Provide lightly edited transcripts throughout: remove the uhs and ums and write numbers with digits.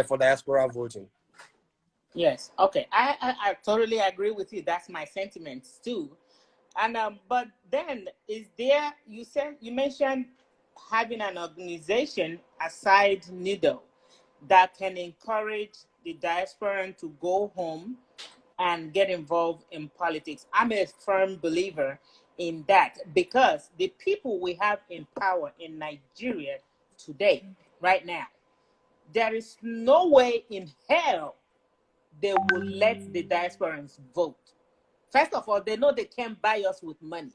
for diaspora voting. Yes. Okay. I totally agree with you. That's my sentiments too. And but then is there? You mentioned having an organization aside NIDO that can encourage the diasporan to go home and get involved in politics. I'm a firm believer in that because the people we have in power in Nigeria today, right now, there is no way in hell they will let the diasporans vote. First of all, they know they can't buy us with money.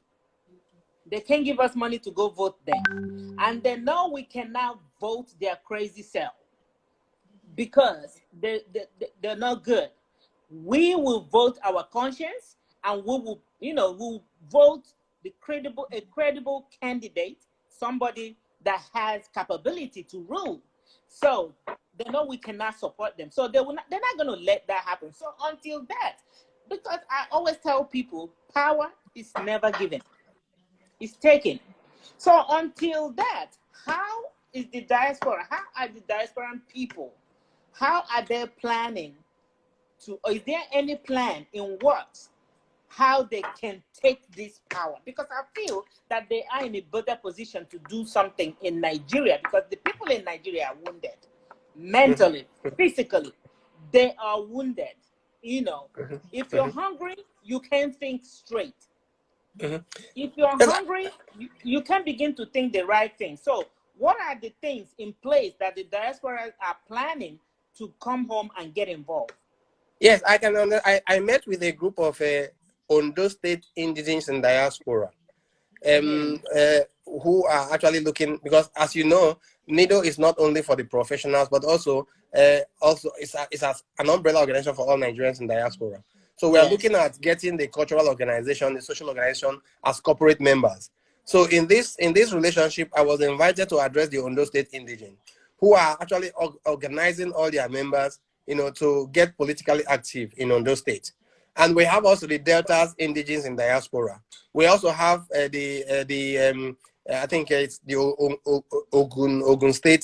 They can't give us money to go vote them. And they know we can now vote their crazy self because they're not good. We will vote our conscience and we will, we'll vote a credible candidate, somebody that has capability to rule. So they know we cannot support them. So they're not going to let that happen. So until that, because I always tell people, power is never given. It's taken. So until that, how is the diaspora, how are the diasporan people, how are they planning to, or is there any plan in works how they can take this power? Because I feel that they are in a better position to do something in Nigeria because the people in Nigeria are wounded mentally, physically. They are wounded. If you're hungry, you can't think straight. If you're hungry, you can begin to think the right thing. So what are the things in place that the diaspora are planning to come home and get involved? Yes, I met with a group of Ondo State indigenes in diaspora who are actually looking, because as you know, NIDO is not only for the professionals, but also it's an umbrella organization for all Nigerians in diaspora. So we are looking at getting the cultural organization, the social organization as corporate members. So in this relationship, I was invited to address the Ondo State indigene, who are actually organizing all their members, to get politically active in Ondo State. And we have also the Delta's indigenes in diaspora. We also have I think it's the Ogun State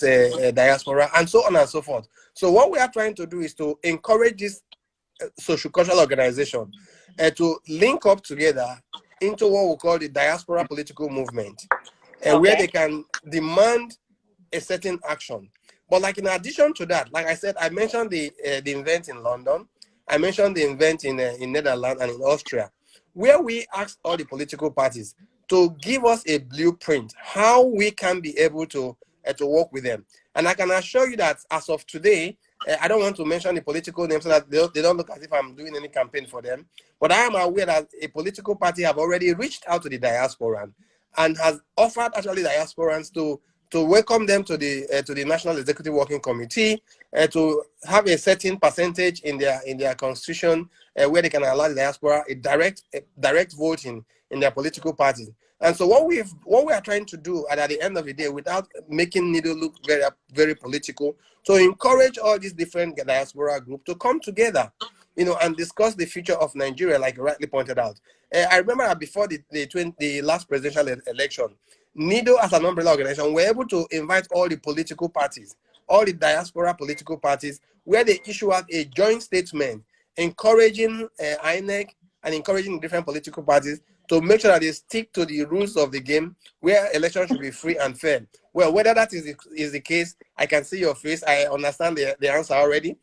diaspora, and so on and so forth. So what we are trying to do is to encourage this social cultural organization to link up together into what we call the diaspora political movement, where they can demand a certain action. But like in addition to that, like I said, I mentioned the event in London. I mentioned the event in Netherlands and in Austria, where we asked all the political parties to give us a blueprint how we can be able to work with them. And I can assure you that as of today, I don't want to mention the political names so that they don't look as if I'm doing any campaign for them. But I am aware that a political party have already reached out to the diaspora and has offered actually diasporans to welcome them to the National Executive Working Committee, to have a certain percentage in their constitution where they can allow the diaspora a direct voting in their political parties. And so what we are trying to do at the end of the day, without making NIDO look very, very political, to encourage all these different diaspora groups to come together, and discuss the future of Nigeria, like you rightly pointed out. I remember that before the last presidential election, NIDO as an umbrella organization were able to invite all the political parties, all the diaspora political parties, where they issue out a joint statement encouraging INEC and encouraging different political parties to make sure that they stick to the rules of the game, where elections should be free and fair. Well, whether that is the case, I can see your face. I understand the answer already.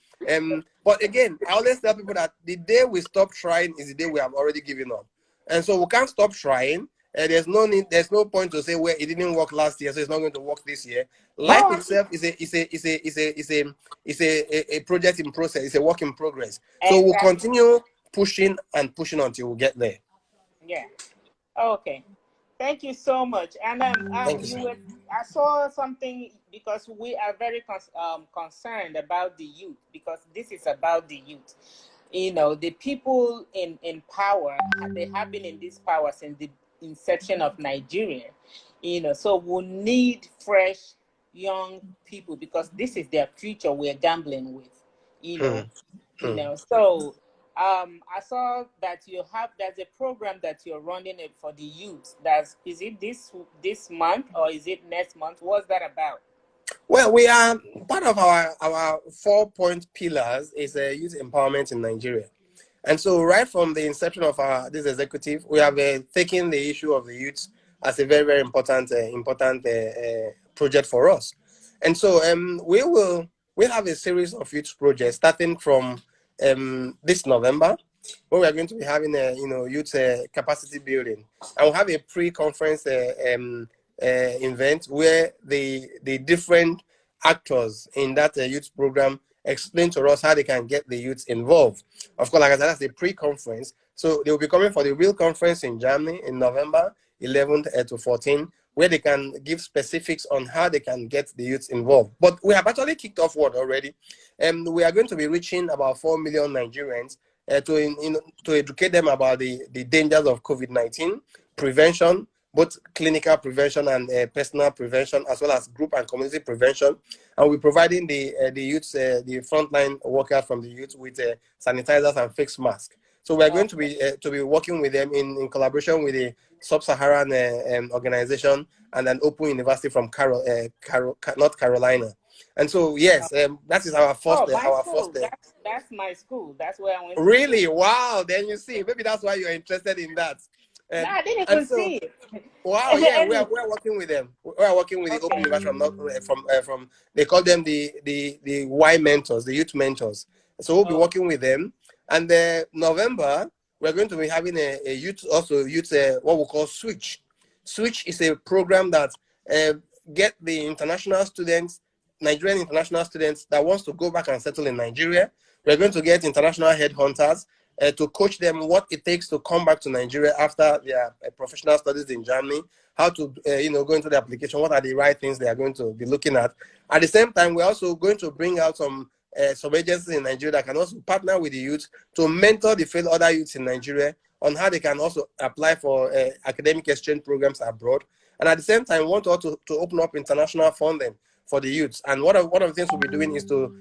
But again, I always tell people that the day we stop trying is the day we have already given up. And so we can't stop trying. There's no point to say, well, it didn't work last year, so it's not going to work this year. Life itself is a project in process. It's a work in progress. So we'll continue pushing and pushing until we get there. Yeah. Okay. Thank you so much. And I saw something, because we are very concerned about the youth, because this is about the youth. The people in power, they have been in this power since the inception of Nigeria. So we need fresh young people, because this is their future we're gambling with. So I saw that there's a program that you're running it for the youth. Is it this month or is it next month? What's that about? Well, we are part of our 4-point pillars is youth empowerment in Nigeria. And so right from the inception of this executive, we have taken the issue of the youth as a very, very important project for us. And so we'll have a series of youth projects starting from this November, where we are going to be having a youth capacity building. And we'll have a pre-conference event where the different actors in that youth program explain to us how they can get the youth involved. Of course, like I said, that's the pre-conference. So they'll be coming for the real conference in Germany in November 11th to 14th, where they can give specifics on how they can get the youth involved. But we have actually kicked off work already. We are going to be reaching about 4 million Nigerians to educate them about the dangers of COVID-19, prevention, both clinical prevention and personal prevention, as well as group and community prevention. And we're providing the youth, the frontline workers from the youth with sanitizers and face masks. So we're going to be working with them in collaboration with the Sub-Saharan organization and an open university from North Carolina. And so yes, that is our first. That's my school. That's where I went. Really? Wow! Then you see, maybe that's why you're interested in that. No, I didn't even see it. Wow! Yeah, we're working with them. We're working with the open university from they call them the Y mentors, the youth mentors. So we'll be working with them. And November, we're going to be having a youth what we call Switch. Switch is a program that get the international students, Nigerian international students that wants to go back and settle in Nigeria. We're going to get international headhunters to coach them what it takes to come back to Nigeria after their professional studies in Germany, how to go into the application, what are the right things they are going to be looking at. At the same time, we're also going to bring out some agencies in Nigeria that can also partner with the youth to mentor the fellow other youths in Nigeria on how they can also apply for academic exchange programs abroad. And at the same time, we want to open up international funding for the youths. And one of the things we'll be doing is to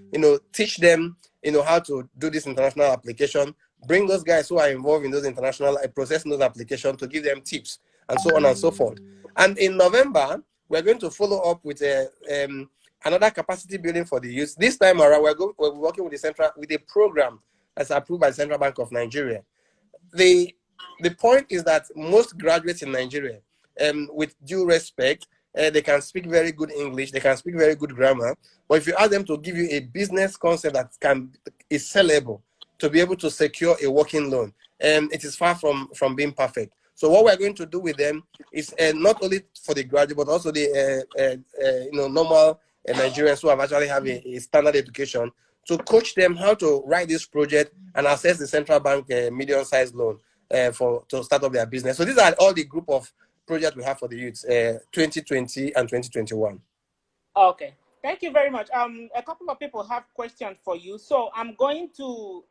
teach them how to do this international application, bring those guys who are involved in those international processing those applications to give them tips and so on and so forth. And in November, we're going to follow up with another capacity building for the youth. This time around, we're working with a program that's approved by the Central Bank of Nigeria. The point is that most graduates in Nigeria, with due respect, they can speak very good English, they can speak very good grammar, but if you ask them to give you a business concept that is sellable, to be able to secure a working loan, it is far from being perfect. So what we're going to do with them is not only for the graduate, but also the normal Nigerians who have actually have a standard education, to coach them how to write this project and access the central bank medium-sized loan to start up their business. So these are all the group of projects we have for the youths, 2020 and 2021. Okay, thank you very much. A couple of people have questions for you, so I'm going to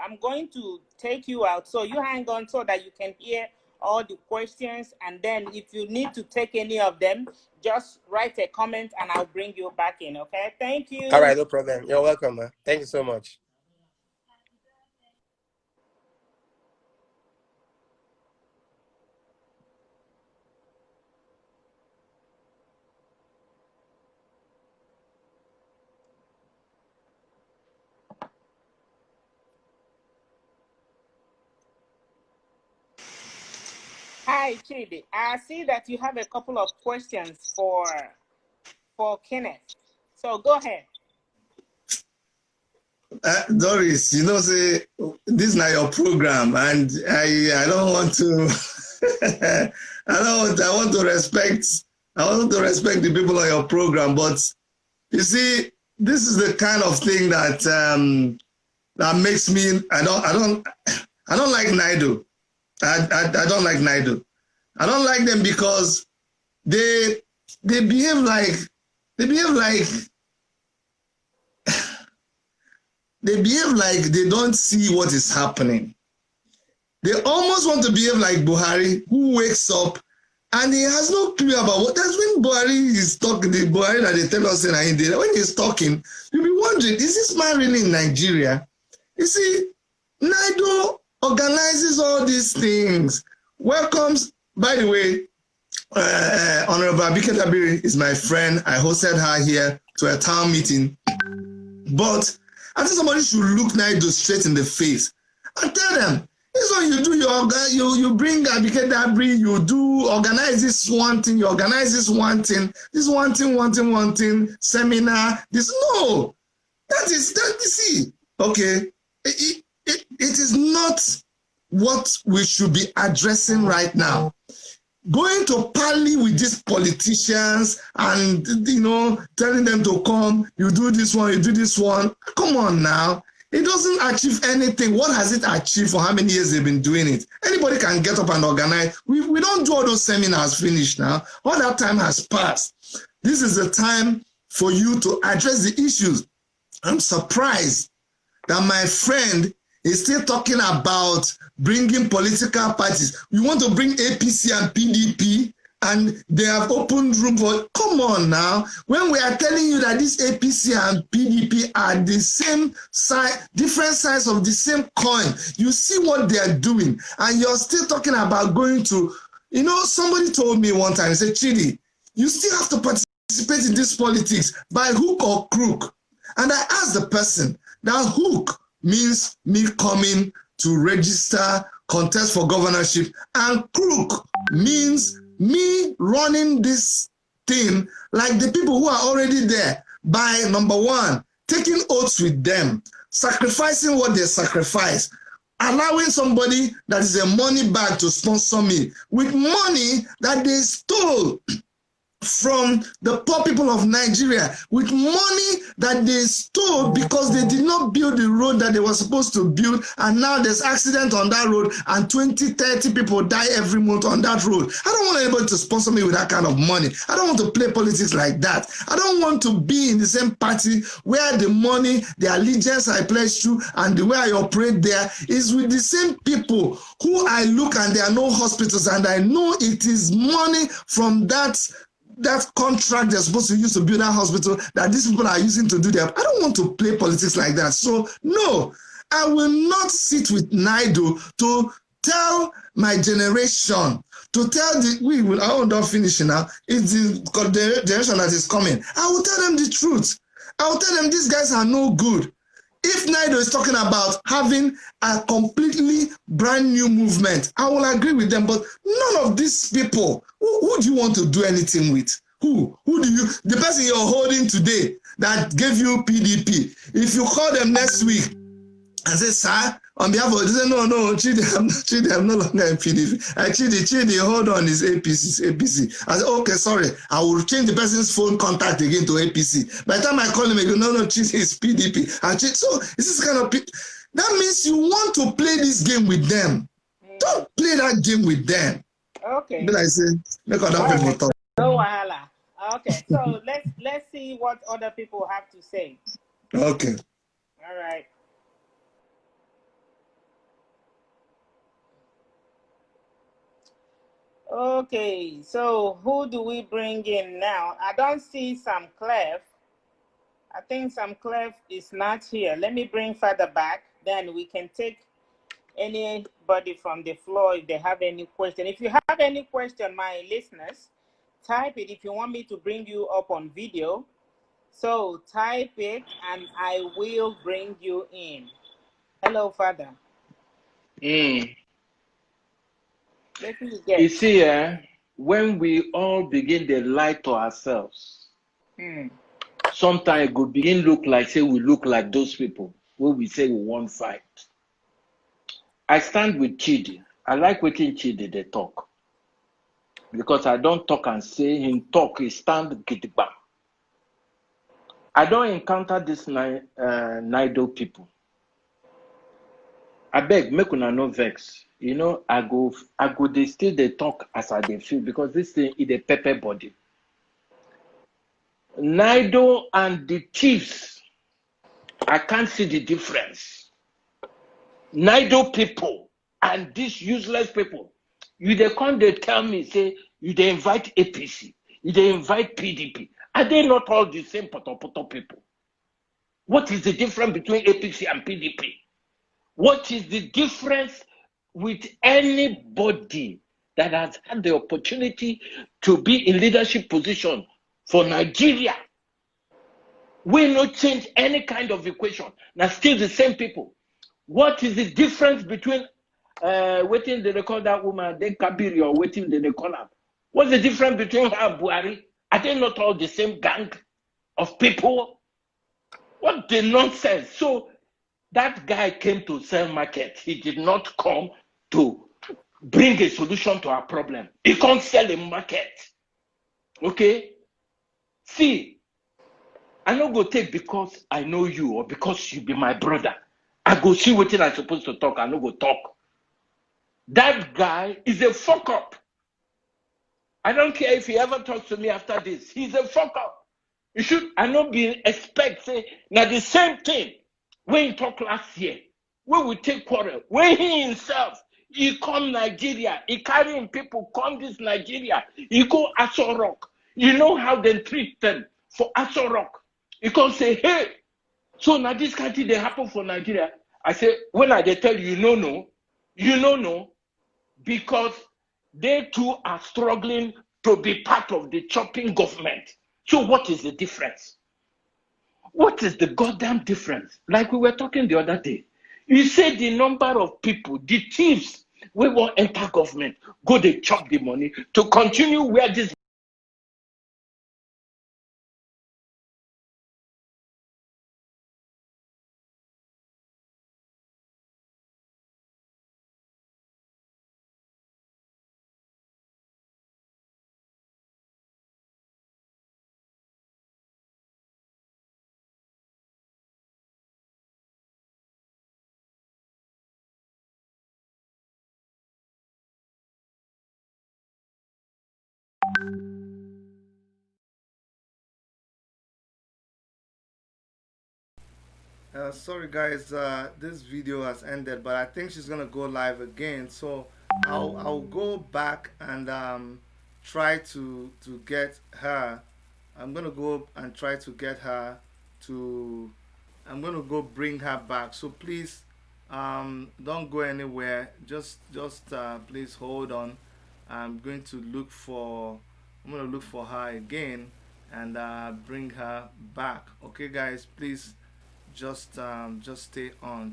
take you out, so you hang on so that you can hear all the questions, and then if you need to take any of them, just write a comment and I'll bring you back in. Okay, thank you. All right, no problem. You're welcome, man. Thank you so much. Hi, Chidi. I see that you have a couple of questions for Kenneth. So go ahead. Doris, say this is not your program, and I don't want to. I want to respect the people on your program, but you see, this is the kind of thing that that makes me. I don't like NIDO. I don't like NIDO. I don't like them because they behave like they don't see what is happening. They almost want to behave like Buhari, who wakes up and he has no clue about what. That's when Buhari is talking, the Buhari that they tell us in India, when he's talking, you'll be wondering, is this man really in Nigeria? You see, NIDO organizes all these things. Welcomes, by the way, Honorable Abike Dabiri is my friend. I hosted her here to a town meeting. But I think somebody should look Naido straight in the face and tell them, this one you do you bring Abike Dabri, you do organize this one thing, you organize this one thing, seminar, this no. That you see, okay. It is not what we should be addressing right now. Going to parley with these politicians and, you know, telling them to come, you do this one, you do this one. Come on now. It doesn't achieve anything. What has it achieved for how many years they've been doing it? Anybody can get up and organize. We don't do all those seminars finished now. All that time has passed. This is the time for you to address the issues. I'm surprised that my friend is still talking about bringing political parties. You want to bring APC and PDP, and they have opened room for, come on now. When we are telling you that this APC and PDP are the same side, different sides of the same coin, you see what they are doing, and you're still talking about going to, you know, somebody told me one time, he said, Chidi, you still have to participate in this politics by hook or crook. And I asked the person, that hook means me coming to register, contest for governorship, and crook means me running this thing like the people who are already there by, number one, taking oaths with them, sacrificing what they sacrifice, allowing somebody that is a money bag to sponsor me with money that they stole from the poor people of Nigeria, with money that they stole because they did not build the road that they were supposed to build, and now there's accident on that road and 20, 30 people die every month on that road. I don't want anybody to sponsor me with that kind of money. I don't want to play politics like that. I don't want to be in the same party where the money, the allegiance I pledge to, and the way I operate there is with the same people who I look and there are no hospitals, and I know it is money from that contract they're supposed to use to build that hospital that these people are using to do their. I don't want to play politics like that. So no, I will not sit with Naido to tell my generation, to tell the, I will not finish now, it's the generation that is coming. I will tell them the truth. I will tell them these guys are no good. If Naido is talking about having a completely brand new movement, I will agree with them, but none of these people, who do you want to do anything with? Who do you, the person you're holding today that gave you PDP, if you call them next week and say, sir, on behalf of, they say, no, Chidi, I'm no longer in PDP. Chidi, hold on, it's APC. I said, okay, sorry, I will change the person's phone contact again to APC. By the time I call him, I go, no, Chidi is PDP. So this is kind of, that means you want to play this game with them. Don't play that game with them. Okay. But I say, make other people talk. No wahala. Okay, so let's see what other people have to say. Okay. All right. Okay, so who do we bring in now? I don't see SAMCLEF. I think SAMCLEF is not here. Let me bring Father back, then we can take anybody from the floor if they have any question. If you have any question, my listeners, type it if you want me to bring you up on video. So type it and I will bring you in. Hello, Father. You see, when we all begin to lie to ourselves, sometimes it could begin look like, say, we look like those people where we say we won't fight. I stand with Chidi. I like watching Chidi they talk. Because I don't talk and say him talk, he stand gidigba. I don't encounter this Naido people. I beg, make una no vex. You know, I go they still they talk as I they feel, because this thing is a pepper body. Naido and the chiefs, I can't see the difference. Naido people and these useless people, you they come, they tell me, say, you they invite APC, you they invite PDP. Are they not all the same poto people? What is the difference between APC and PDP? What is the difference with anybody that has had the opportunity to be in leadership position for Nigeria? We not change any kind of equation. Now still the same people. What is the difference between waiting they call that woman, then Kabiri, or waiting they call her? What's the difference between her and Buhari? Are they not all the same gang of people? What the nonsense? So that guy came to sell market. He did not come to bring a solution to our problem. He can't sell a market. Okay? See, I no go take because I know you or because you be my brother. I go see what I'm supposed to talk. I no go talk. That guy is a fuck up. I don't care if he ever talks to me after this. He's a fuck up. You should, I not be expect say now the same thing when he talked last year. When we take quarrel, when he himself he come Nigeria, he carrying people come this Nigeria, he go Aso Rock. You know how they treat them for Aso Rock. You can say, hey, so now this country they happen for Nigeria. I say, when I they tell you, no, because they too are struggling to be part of the chopping government. So what is the difference? What is the goddamn difference? Like we were talking the other day. You say the number of people, the thieves, we won't enter government, go they chop the money to continue where this. Sorry guys, this video has ended, but I think she's gonna go live again. So I'll go back and try to get her. I'm gonna go and try to get her to. I'm gonna go bring her back. So please, don't go anywhere. Just please hold on. I'm going to look for. I'm gonna look for her again and bring her back. Okay, guys, please just stay on.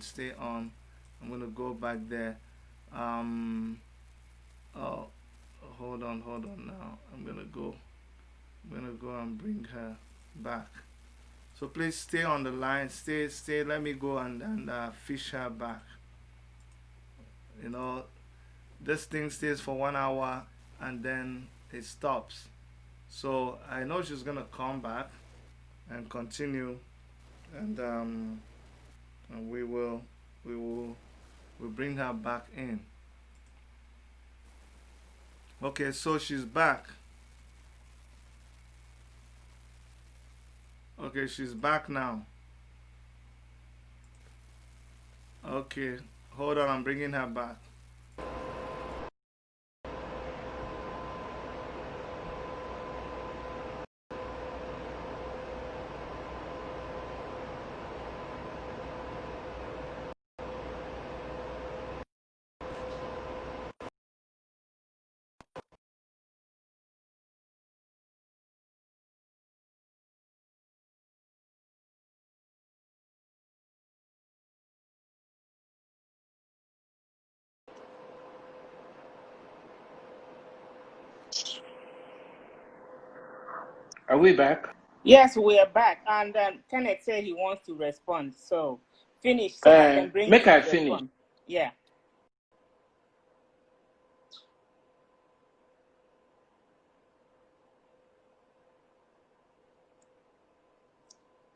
I'm gonna go back there. Oh, hold on now. I'm gonna go and bring her back. So please stay on the line. Stay. Let me go and fish her back. You know, this thing stays for 1 hour and then it stops. So I know she's gonna come back and continue, and we'll bring her back in. Okay, so she's back. Okay, she's back now. Okay, hold on, I'm bringing her back. Are we back? Yes, we are back. And Kenneth said he wants to respond. So finish so I can bring make you I to finish. respond. Yeah.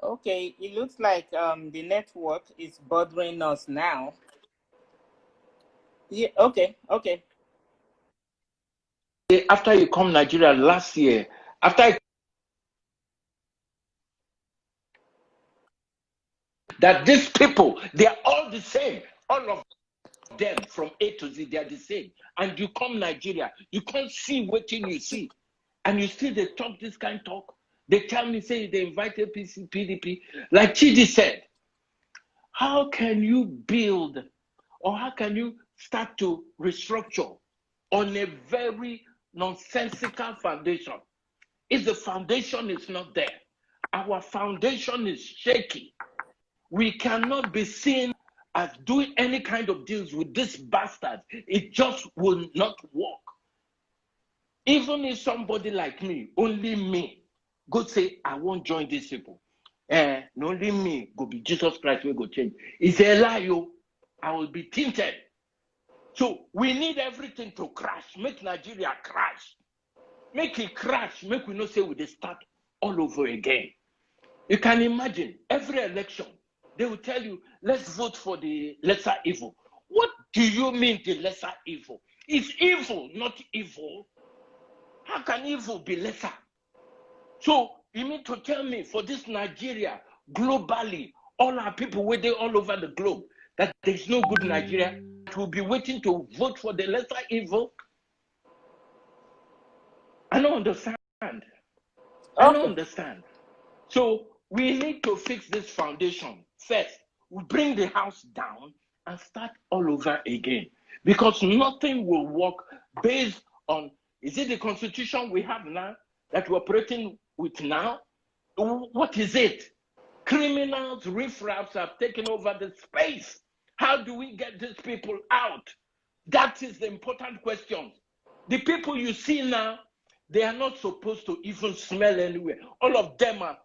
Okay, it looks like the network is bothering us now. Yeah, okay. After you come Nigeria last year, after that these people, they are all the same. All of them from A to Z, they are the same. And you come Nigeria, you can't see what you see. And you still they talk this kind of talk. They tell me, say they invited PDP. Like Chidi said, how can you build or how can you start to restructure on a very nonsensical foundation if the foundation is not there? Our foundation is shaky. We cannot be seen as doing any kind of deals with this bastard. It just will not work. Even if somebody like me, only me, go say, I won't join these people. Only me go be Jesus Christ will go change. It's a lie, yo. I will be tinted. So we need everything to crash. Make Nigeria crash. Make it crash. Make we not say we start all over again. You can imagine every election, they will tell you, let's vote for the lesser evil. What do you mean the lesser evil? It's evil, not evil. How can evil be lesser? So you mean to tell me for this Nigeria, globally, all our people waiting all over the globe, that there's no good Nigeria, that will be waiting to vote for the lesser evil? I don't understand. I don't understand. So we need to fix this foundation first. We bring the house down and start all over again, because nothing will work based on, is it the constitution we have now that we're operating with now? What is it? Criminals, riffraffs have taken over the space. How do we get these people out? That is the important question. The people you see now, they are not supposed to even smell anywhere. All of them are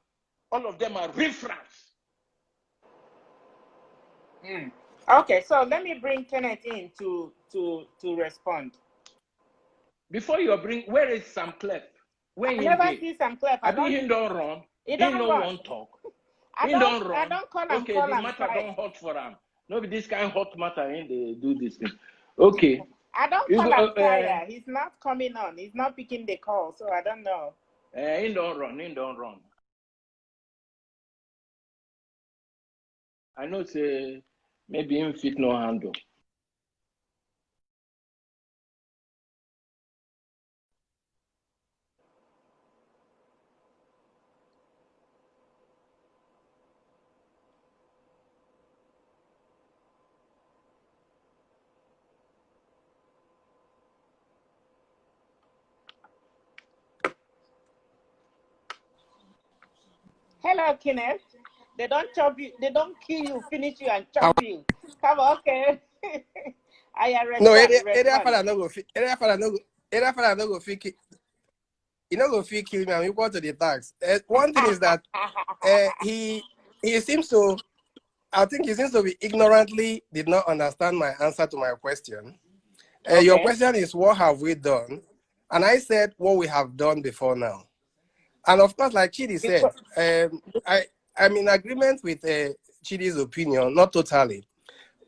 riffraffs. Okay, so let me bring Kenneth in to respond. Before you bring, where is SAMCLEF? I never see SAMCLEF. I think he don't run. He don't want talk. I don't call him. Okay, the matter don't hot for him. No, this kind of hot matter, they do this thing. Okay. I don't call him tired. He's not coming on. He's not picking the call, so I don't know. He don't run. I know say maybe him fit no handle. Hello, Kenneth. They don't chop you. They don't kill you, finish you, and chop you. Come on, okay. I am no, area father no go fit. Area father no go fit. You know go fit kill me. And we go to the tax. One thing is that he seems to. I think he seems to be ignorantly did not understand my answer to my question. Okay. Your question is, what have we done? And I said what we have done before now. And of course, like Chidi said, I'm in agreement with Chidi's opinion, not totally.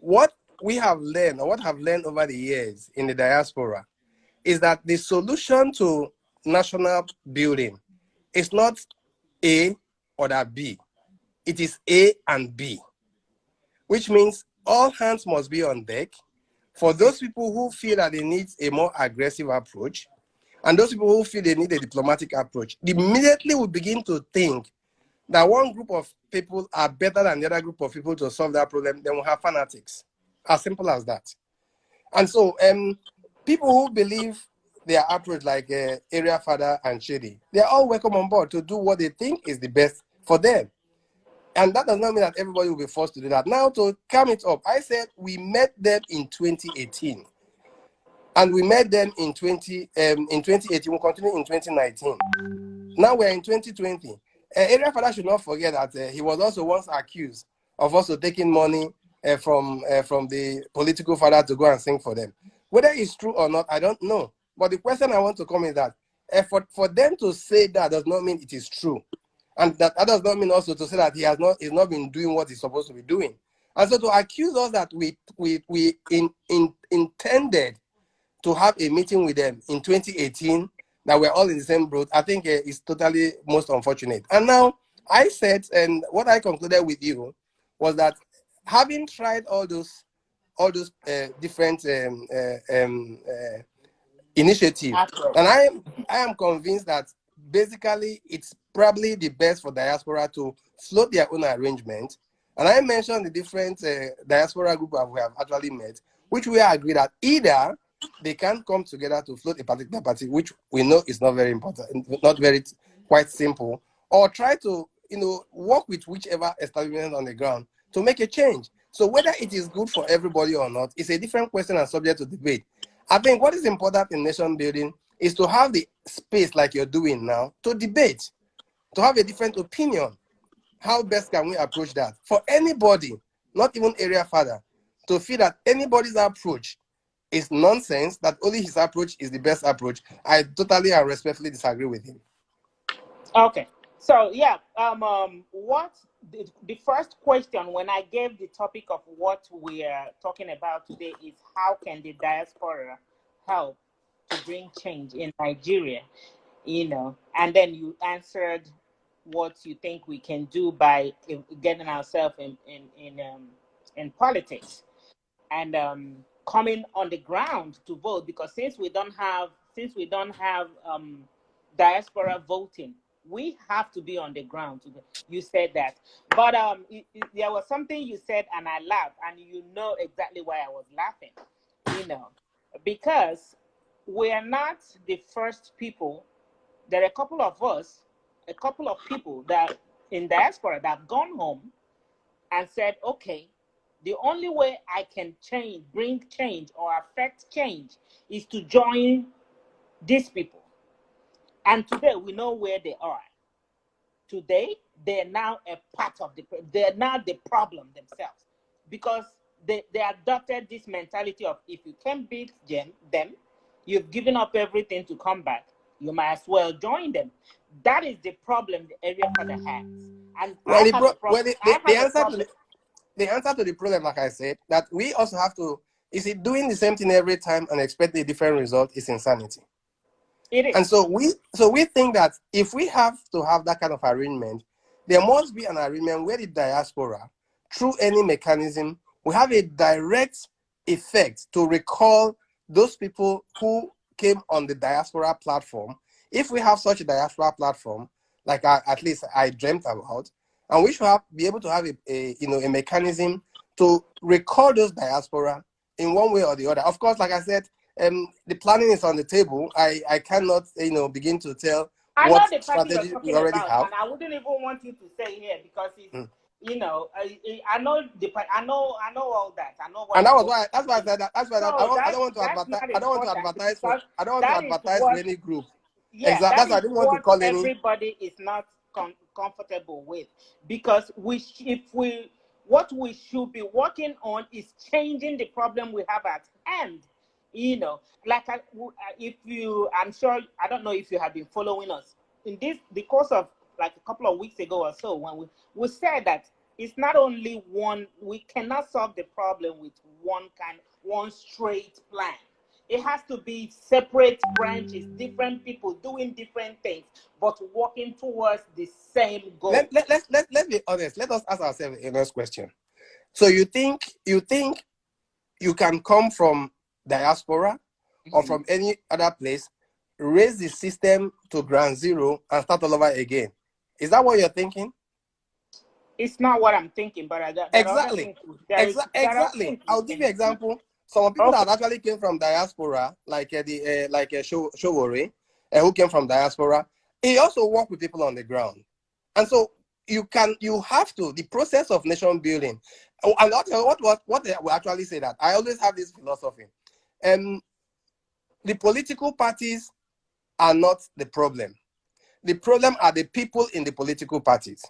What we have learned, or what have learned over the years in the diaspora, is that the solution to national building is not A or that B. It is A and B, which means all hands must be on deck for those people who feel that they need a more aggressive approach, and those people who feel they need a diplomatic approach. Immediately we begin to think that one group of people are better than the other group of people to solve that problem, then we'll have fanatics. As simple as that. And so people who believe their approach, like Area Father and Chidi, they're all welcome on board to do what they think is the best for them. And that does not mean that everybody will be forced to do that. Now, to come it up, I said we met them in 2018. And we met them in 2018, we'll continue in 2019. Now we're in 2020. Area Father should not forget that he was also once accused of also taking money from the political father to go and sing for them. Whether it's true or not, I don't know. But the question I want to come is that for them to say that does not mean it is true. And that does not mean also to say that he's not been doing what he's supposed to be doing. And so to accuse us that we intended to have a meeting with them in 2018, that we're all in the same boat, I think is totally most unfortunate. And now I said, and what I concluded with you was that having tried all those different initiatives, and I am convinced that basically it's probably the best for diaspora to float their own arrangement. And I mentioned the different diaspora group that we have actually met, which we agree that either they can come together to float a particular party, which we know is not very important, not very quite simple, or try to work with whichever establishment on the ground to make a change. So whether it is good for everybody or not is a different question and subject to debate. I think what is important in nation building is to have the space like you're doing now to debate, to have a different opinion. How best can we approach that? For anybody, not even area father, to feel that anybody's approach is nonsense, that only his approach is the best approach, I totally and respectfully disagree with him. Okay. So yeah, what the first question when I gave the topic of what we are talking about today is how can the diaspora help to bring change in Nigeria, and then you answered what you think we can do by getting ourselves in politics and coming on the ground to vote, because since we don't have diaspora voting, we have to be on the ground. You said that, but there was something you said and I laughed, and you know exactly why I was laughing, because we are not the first people. There are a couple of people that in diaspora that have gone home and said, okay, the only way I can bring change or affect change is to join these people. And today we know where they are. Today, they're now they're now the problem themselves, because they adopted this mentality of if you can't beat them, you've given up everything to come back, you might as well join them. That is the problem the area father has. And Well, the answer to the problem, like I said, that we also have to, is it doing the same thing every time and expect a different result is insanity. It is. And so we think that if we have to have that kind of arrangement, there must be an arrangement where the diaspora, through any mechanism, will have a direct effect to recall those people who came on the diaspora platform. If we have such a diaspora platform, like at least I dreamt about, and we should be able to have a mechanism to recall those diaspora in one way or the other. Of course, like I said, the planning is on the table. I cannot begin to tell what strategy we already have, and I wouldn't even want you to say here because it's I know all that. I know what. And that's why I said that. That's why I don't want to advertise. I don't want to advertise for any group. Yeah, exactly. That's why I didn't want to call everybody is not comfortable with, because what we should be working on is changing the problem we have at hand. Like I'm sure, I don't know if you have been following us in the course of like a couple of weeks ago or so, when we said that it's not only we cannot solve the problem with one straight plan. It has to be separate branches, different people doing different things, but working towards the same goal. Let's be honest. Let us ask ourselves a next question. So you think you can come from diaspora or from any other place, raise the system to ground zero and start all over again? Is that what you're thinking? It's not what I'm thinking, but exactly. I'll give you an example. Some people that actually came from diaspora, like Showore, who came from diaspora, he also worked with people on the ground. And so you have to, the process of nation building, and what we actually say that, I always have this philosophy. The political parties are not the problem. The problem are the people in the political parties.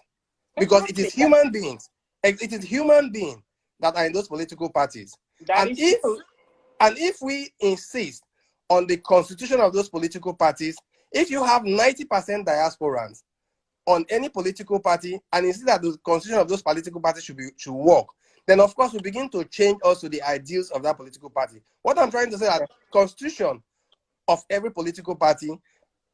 Because it is human beings. It is human beings that are in those political parties. And if we insist on the constitution of those political parties, if you have 90% diasporans on any political party and insist that the constitution of those political parties should work, then of course we begin to change also the ideals of that political party. What I'm trying to say is that constitution of every political party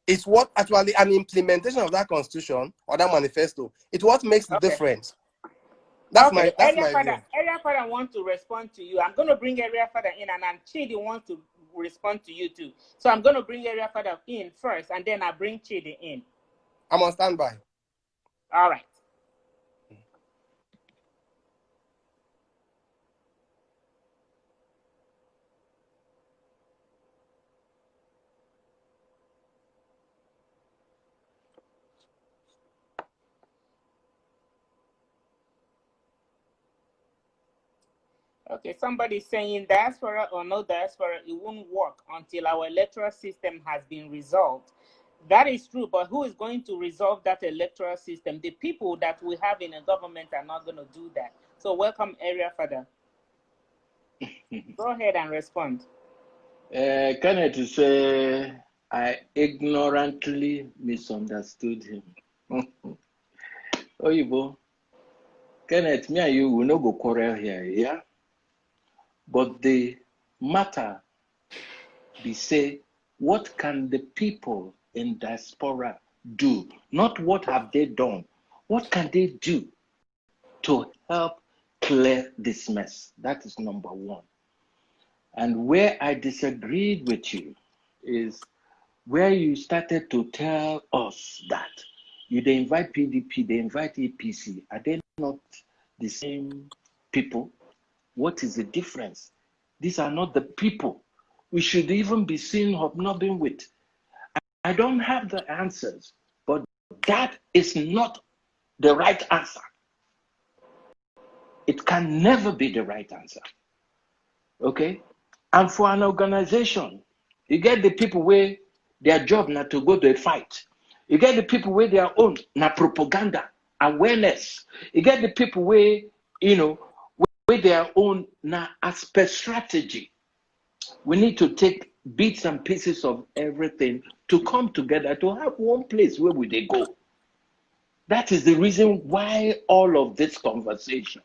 is what actually an implementation of that constitution or that manifesto. It's what makes the difference. That's my view. Area Father wants to respond to you. I'm going to bring Area Father in, and Chidi wants to respond to you too. So I'm going to bring Area Father in first, and then I bring Chidi in. I'm on standby. All right. Okay, somebody saying diaspora or no diaspora, it won't work until our electoral system has been resolved. That is true, but who is going to resolve that electoral system? The people that we have in the government are not going to do that. So welcome, Area Father. Go ahead and respond. Kenneth say I ignorantly misunderstood him. Oyibo, Kenneth, me and you will not go quarrel here, yeah? But the matter be say, what can the people in diaspora do? Not what have they done. What can they do to help clear this mess? That is number one. And where I disagreed with you is where you started to tell us that you they invite PDP, they invite APC. Are they not the same people? What is the difference? These are not the people we should even be seen hobnobbing with. I don't have the answers, but that is not the right answer. It can never be the right answer. Okay? And for an organization, you get the people where their job not to go to a fight. You get the people where their own na propaganda, awareness. You get the people where, you know, where their own na as per strategy. We need to take bits and pieces of everything to come together to have one place where would they go. That is the reason why all of this conversation.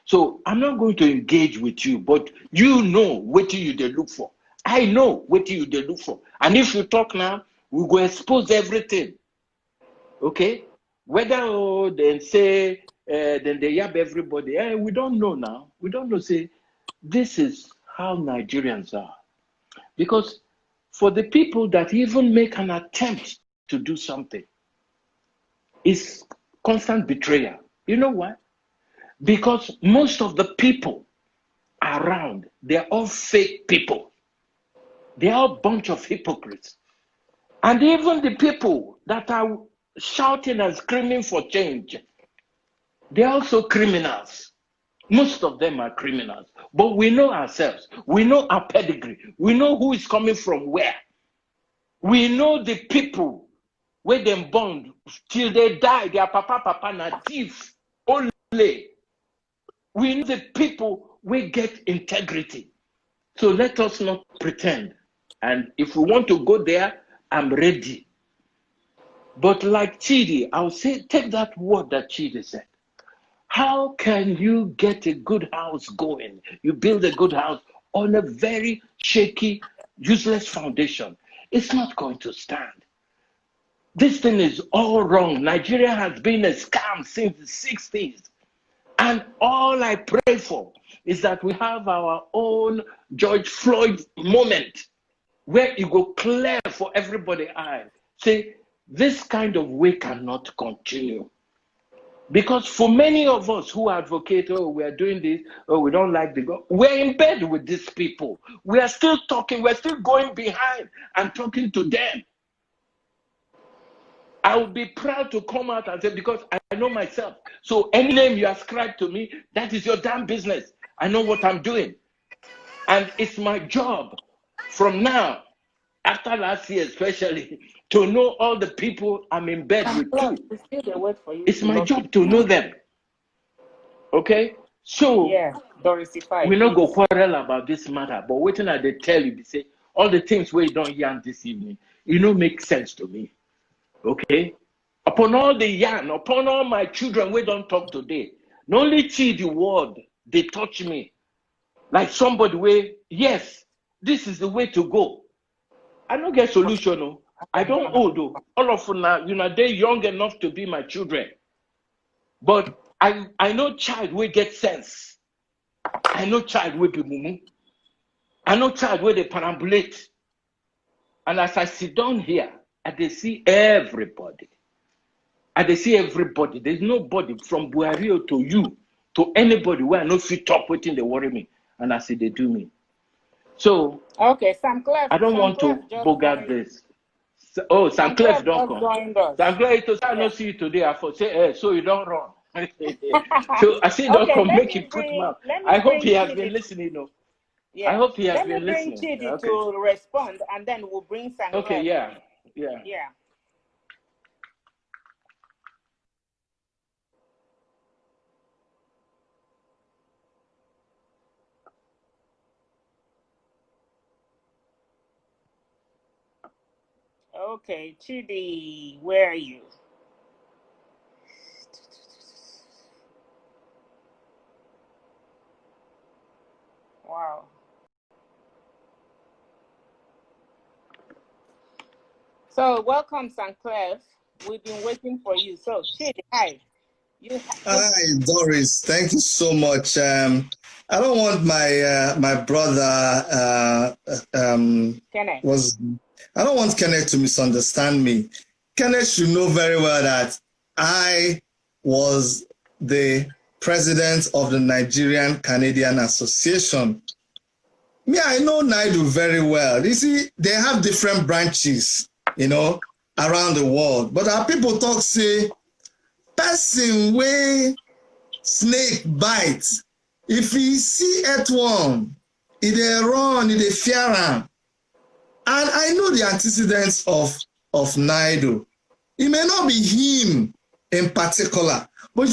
So I'm not going to engage with you, but you know what you they look for. I know what you they look for. And if you talk now, we go expose everything. Okay? Whether then say, then they yab everybody, we don't know now. We don't know. Say, this is how Nigerians are. Because for the people that even make an attempt to do something, it's constant betrayal. You know why? Because most of the people around, they're all fake people. They're all a bunch of hypocrites. And even the people that are shouting and screaming for change, they're also criminals. Most of them are criminals. But we know ourselves. We know our pedigree. We know who is coming from where. We know the people where they born till they die. Their papa na thief only. We know the people will get integrity. So let us not pretend. And if we want to go there, I'm ready. But like Chidi, I'll say, take that word that Chidi said. How can you get a good house going? You build a good house on a very shaky, useless foundation. It's not going to stand. This thing is all wrong. Nigeria has been a scam since the 60s. And all I pray for is that we have our own George Floyd moment where it go clear for everybody eyes. Say, this kind of way cannot continue. Because for many of us who advocate, oh, we are doing this, oh, we don't like the God, we're in bed with these people. We are still talking, we're still going behind and talking to them. I would be proud to come out and say, because I know myself. So any name you ascribe to me, that is your damn business. I know what I'm doing. And it's my job from now, after last year especially, to know all the people I'm in bed with too. It's my job to know them. Okay? So, yeah, Dorisify. we not go quarrel about this matter, but waiting at they tell you, they say, all the things we don't yarn this evening, it don't make sense to me. Okay? Upon all the yarn, upon all my children we don't talk today, not only Chidi word, they touch me. Like somebody way, yes, this is the way to go. I don't get solution. No. I don't old though. All of them now, you know, they're young enough to be my children. But I know child will get sense. I know child will be mumu. I know child will they perambulate. And as I sit down here, I see everybody. I see everybody. There's nobody from Buario to you, to anybody where I know fit talk waiting they worry me. And I see they do me. So okay, SAMCLEF. I don't want to bogart this. Oh, SAMCLEF don't come. SAMCLEF, I don't see you today. I say, hey, so you don't run. So I see don't Okay, come let make me him put bring mouth. let me I hope bring he has been Chidi. listening. No, I Yeah, hope he has let me been bring listening. Chidi Okay. to respond, and then we'll bring Okay. SAMCLEF. Yeah. Yeah. Yeah. Okay, Chidi, where are you? Wow. So welcome, SAMCLEF. We've been waiting for you. So Chidi, hi. You Hi, Doris. Thank you so much. I don't want my brother Kenneth. I don't want Kenneth to misunderstand me. Kenneth should know very well that I was the president of the Nigerian Canadian Association. Me, I know Naidu very well. You see, they have different branches, around the world. But our people talk say, person wey snake bite, if he see earthworm, he dey run, he dey fear am. And I know the antecedents of Naidu. It may not be him in particular, but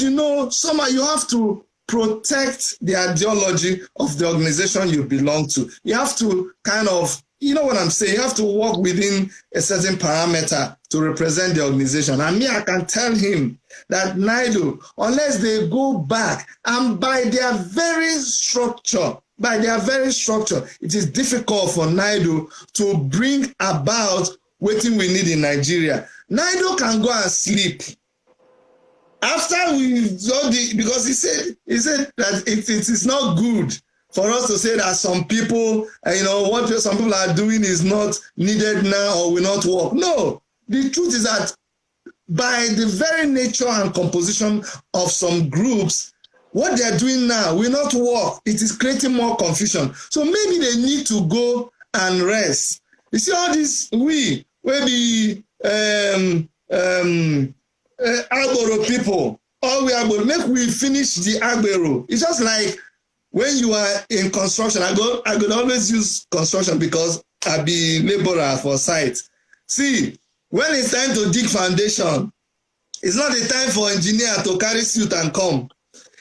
somehow you have to protect the ideology of the organization you belong to. You have to kind of, you know what I'm saying? You have to work within a certain parameter to represent the organization. And me, I can tell him that Naidu, unless they go back and by their very structure, it is difficult for Naidu to bring about what we need in Nigeria. Naidu can go and sleep. After we saw because he said that it is not good for us to say that some people, what some people are doing is not needed now or will not work. No, the truth is that by the very nature and composition of some groups, what they are doing now will not work. It is creating more confusion. So maybe they need to go and rest. You see all this, maybe Agboro people, all we are going to make we finish the Agboro. It's just like when you are in construction. I could always use construction because I be laborer for site. See, when it's time to dig foundation, it's not the time for engineer to carry suit and come.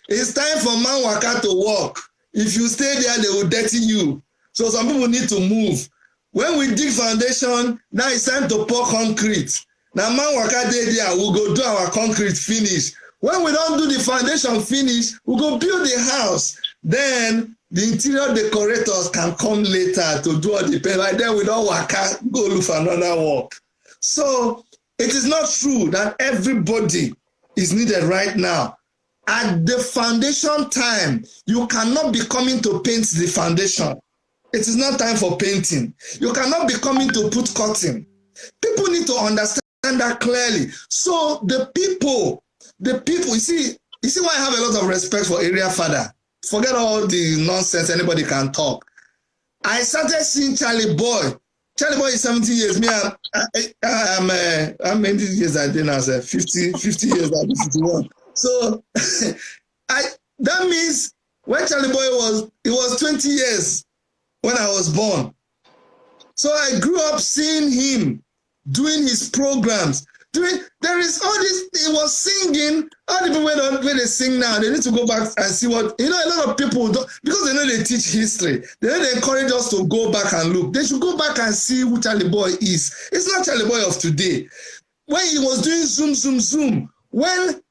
It's time for man waka to work. If you stay there, they will dirty you. So some people need to move. When we dig foundation, now it's time to pour concrete. Now man waka dey there, we go do our concrete finish. When we don't do the foundation finish, we go build the house. Then the interior decorators can come later to do all the paint. Like then we don't waka, go look for another work. So it is not true that everybody is needed right now. At the foundation time, you cannot be coming to paint the foundation. It is not time for painting. You cannot be coming to put curtain. People need to understand that clearly. So the people, you see why I have a lot of respect for area father. Forget all the nonsense anybody can talk. I started seeing CHARLYBOY. CHARLYBOY is 70 years. Me, I'm how many years I did now? 50 years, I'll be 51. So that means when CHARLYBOY was 20 years when I was born. So I grew up seeing him doing his programs. There is all this, he was singing, all the people when they sing now, they need to go back and see what, a lot of people, because they know they teach history, they encourage us to go back and look. They should go back and see who CHARLYBOY is. It's not CHARLYBOY of today. When he was doing Zoom, when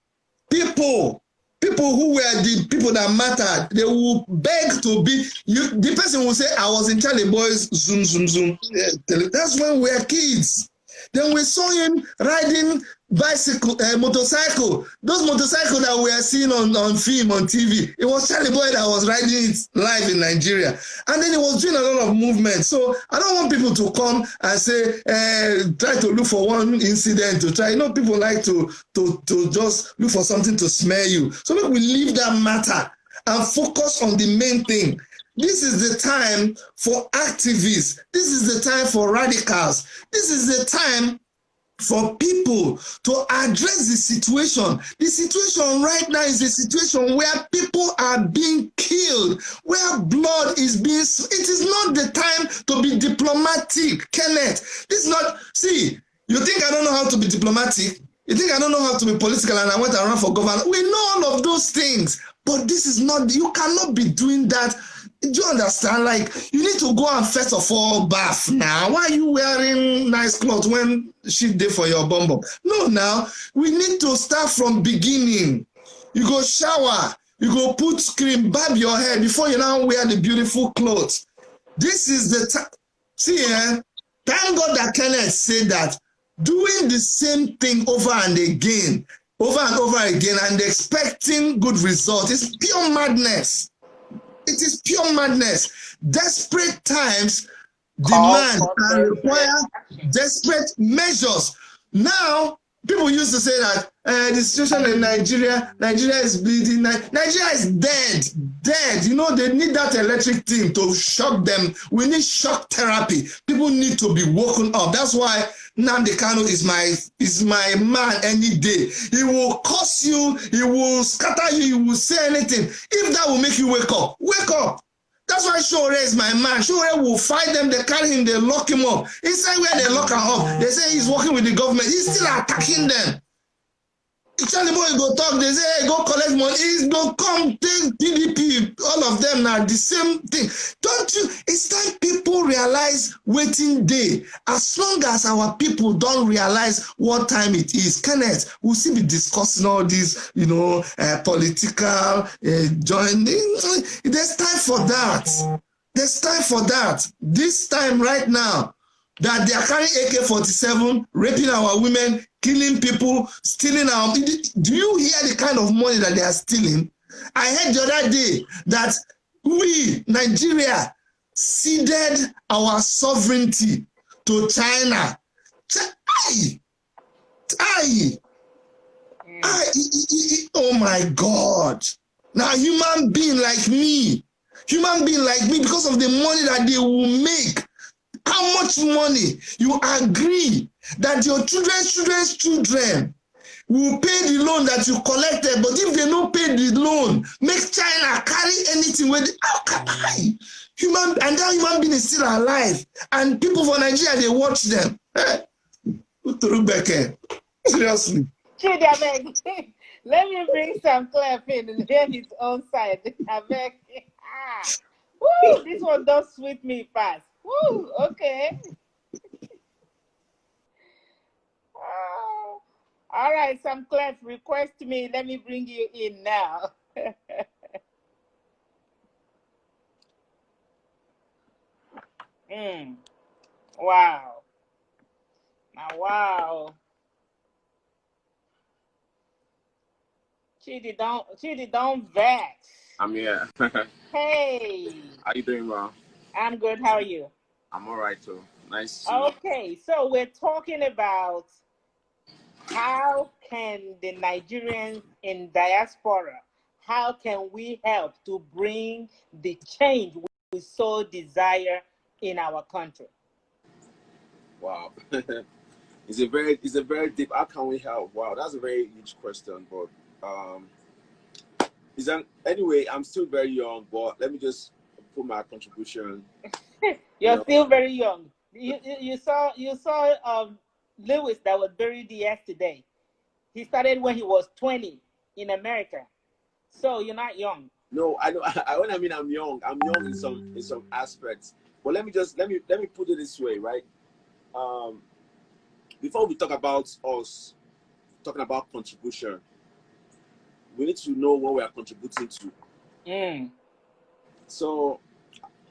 people who were the people that mattered, they will beg to be, the person will say, I was in CHARLYBOY's Zoom. That's when we were kids. Then we saw him riding motorcycle. Those motorcycles that we are seeing on film, on TV, it was CHARLYBOY that was riding it live in Nigeria. And then he was doing a lot of movement. So I don't want people to come and say, try to look for one incident to try. People like to just look for something to smear you. So we leave that matter and focus on the main thing. This is the time for activists. This is the time for radicals. This is the time for people to address the situation. The situation right now is a situation where people are being killed, where blood is being... It is not the time to be diplomatic, Kenneth. This is not... See, you think I don't know how to be diplomatic? You think I don't know how to be political and I went around for governor? We know all of those things, but this is not... You cannot be doing that. Do you understand? Like, you need to go and first of all bath now. Why are you wearing nice clothes when shit day for your bum bum? No, now we need to start from beginning. You go shower, you go put cream, barb your hair before you now wear the beautiful clothes. This is the time. See, thank God that Kenneth said that doing the same thing over and over again, and expecting good results is pure madness. It is pure madness. Desperate times demand and require desperate measures. Now, people used to say that the situation in Nigeria is bleeding. Nigeria is dead. You know, they need that electric team to shock them. We need shock therapy. People need to be woken up. That's why Nnamdi Kanu is my man any day. He will curse you, he will scatter you, he will say anything. If that will make you wake up, wake up. That's why Shore is my man. Shore will fight them, they carry him, they lock him up. Inside where they lock him up, they say he's working with the government. He's still attacking them. CHARLYBOY go talk, they say, hey, go collect money. He's go come take PDP. All of them now the same thing. Don't you? It's time people realize waiting day. As long as our people don't realize what time it is, Kenneth, we'll still be discussing all these, you know, political joining. There's time for that. There's time for that. This time right now, that they are carrying AK-47, raping our women, killing people, stealing our... Do you hear the kind of money that they are stealing? I heard the other day that we, Nigeria, ceded our sovereignty to China. Oh my God. Now, human being like me, because of the money that they will make, how much money you agree that your children's children will pay the loan that you collected, but if they don't pay the loan, make China carry anything with it. How can I? And that human being is still alive. And people for Nigeria, they watch them. Seriously. Chidi, let me bring SAMCLEF in and hear his own side. Woo, this one does sweet me fast. Woo, okay. All right, SAMCLEF, request me. Let me bring you in now. Wow. Now, wow. Chidi, don't vex. I'm here. Hey. How you doing, bro? I'm good. How are you? I'm all right, too. Nice to see you. Okay, so we're talking about how can the Nigerians in diaspora, how can we help to bring the change we so desire in our country? Wow. It's a very deep, how can we help? Wow, that's a very huge question, but anyway, I'm still very young, but let me just put my contribution. You're still very young. You saw Lewis that was buried yesterday. He started when he was 20 in America. So you're not young. No, I know. When I mean I'm young in some aspects. But let me put it this way, right? Before we talk about us talking about contribution, we need to know what we are contributing to. So